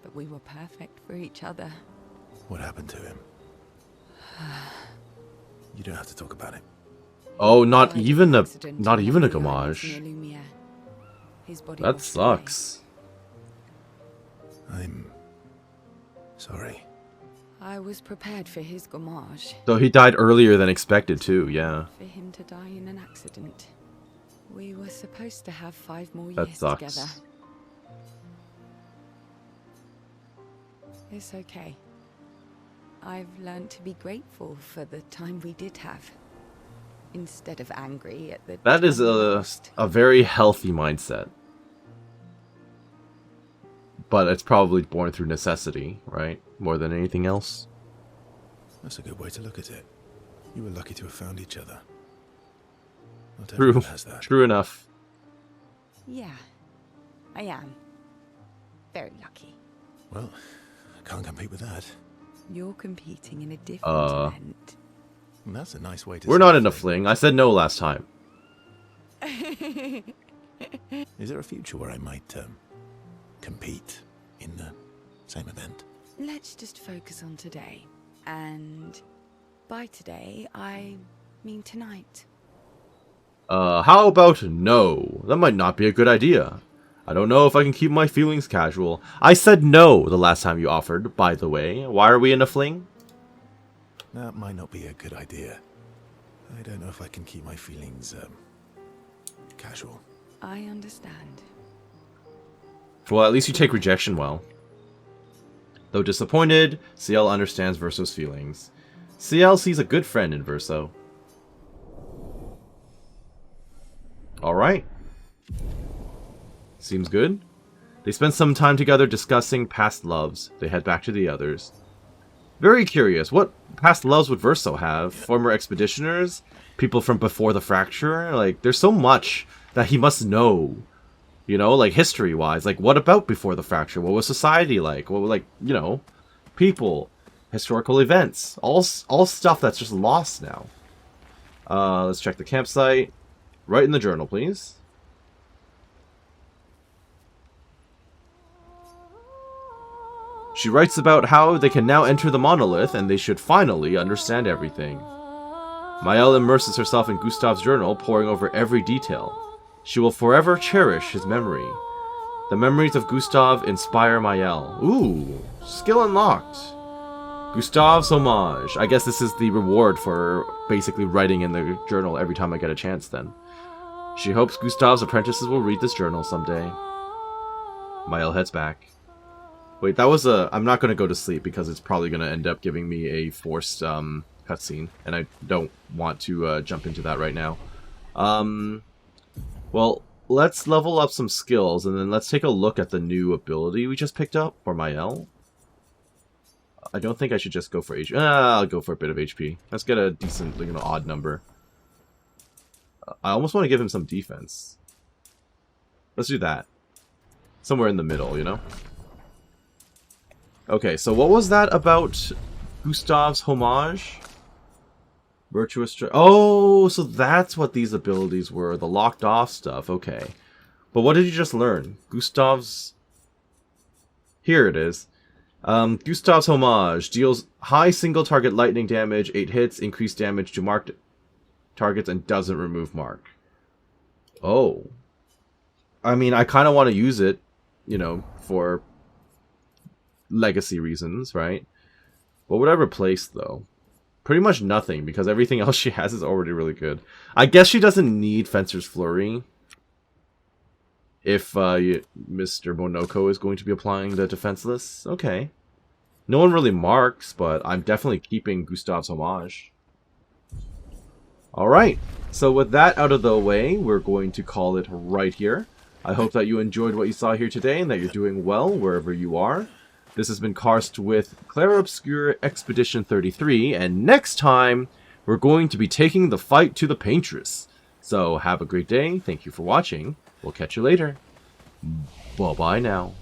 But we were perfect for each other. What happened to him? You don't have to talk about it. Oh, not Died in even an a accident not on even a one of the islands gamage. near Lumiere. His body That washed away. sucks. I'm sorry. I was prepared for his gommage. So he died earlier than expected too, yeah. For him to die in an accident. We were supposed to have 5 more That years sucks. together. It's okay. I've learned to be grateful for the time we did have. Instead of angry at the That is time we lost. a very healthy mindset. But it's probably born through necessity, right? More than anything else. That's a good way to look at it. You were lucky to have found each other. Not True. everyone has that. True enough. Yeah, I am. Very lucky. Well, I can't compete with that. You're competing in a different event. And that's a nice way to We're say not it, in a Faye. fling. I said no last time. Is there a future where I might compete in the same event? Let's just focus on today. And by today, I mean tonight. How about no? That might not be a good idea. I don't know if I can keep my feelings casual. I said no the last time you offered, by the way. Why are we in a fling? That might not be a good idea. I don't know if I can keep my feelings casual. I understand. Well, at least you take rejection well. Though disappointed, CL understands Verso's feelings. CL sees a good friend in Verso. Alright. Seems good. They spend some time together discussing past loves. They head back to the others. Very curious, what past loves would Verso have? Former expeditioners? People from before the fracture? Like, there's so much that he must know. You know, like history-wise. Like, what about before the fracture? What was society like? What were, like, you know, people, historical events, all stuff that's just lost now. Let's check the campsite. Write in the journal, please. She writes about how they can now enter the monolith and they should finally understand everything. Maëlle immerses herself in Gustav's journal, poring over every detail. She will forever cherish his memory. The memories of Gustav inspire Maëlle. Ooh, skill unlocked. Gustav's homage. I guess this is the reward for basically writing in the journal every time I get a chance then. She hopes Gustav's apprentices will read this journal someday. Maëlle heads back. Wait, that was a... I'm not going to go to sleep because it's probably going to end up giving me a forced cutscene. And I don't want to jump into that right now. Well, let's level up some skills and then let's take a look at the new ability we just picked up for Maëlle. I don't think I should just go for HP. I'll go for a bit of HP. Let's get a decent, you know, odd number. I almost want to give him some defense. Let's do that. Somewhere in the middle, you know? Okay, so what was that about Gustav's homage? Virtuous... Oh, so that's what these abilities were. The locked off stuff. Okay. But what did you just learn? Gustav's... Here it is. Gustav's homage deals high single target lightning damage, 8 hits, increased damage to marked targets, and doesn't remove mark. Oh. I mean, I kind of want to use it, you know, for legacy reasons, right? What would I replace, though? Pretty much nothing, because everything else she has is already really good. I guess she doesn't need Fencer's Flurry if Mr. Monoko is going to be applying the defenseless. Okay. No one really marks, but I'm definitely keeping Gustav's homage. Alright, so with that out of the way, we're going to call it right here. I hope that you enjoyed what you saw here today and that you're doing well wherever you are. This has been Karst with Clair Obscur Expedition 33, and next time, we're going to be taking the fight to the Paintress. So have a great day, thank you for watching, we'll catch you later. Bye-bye now.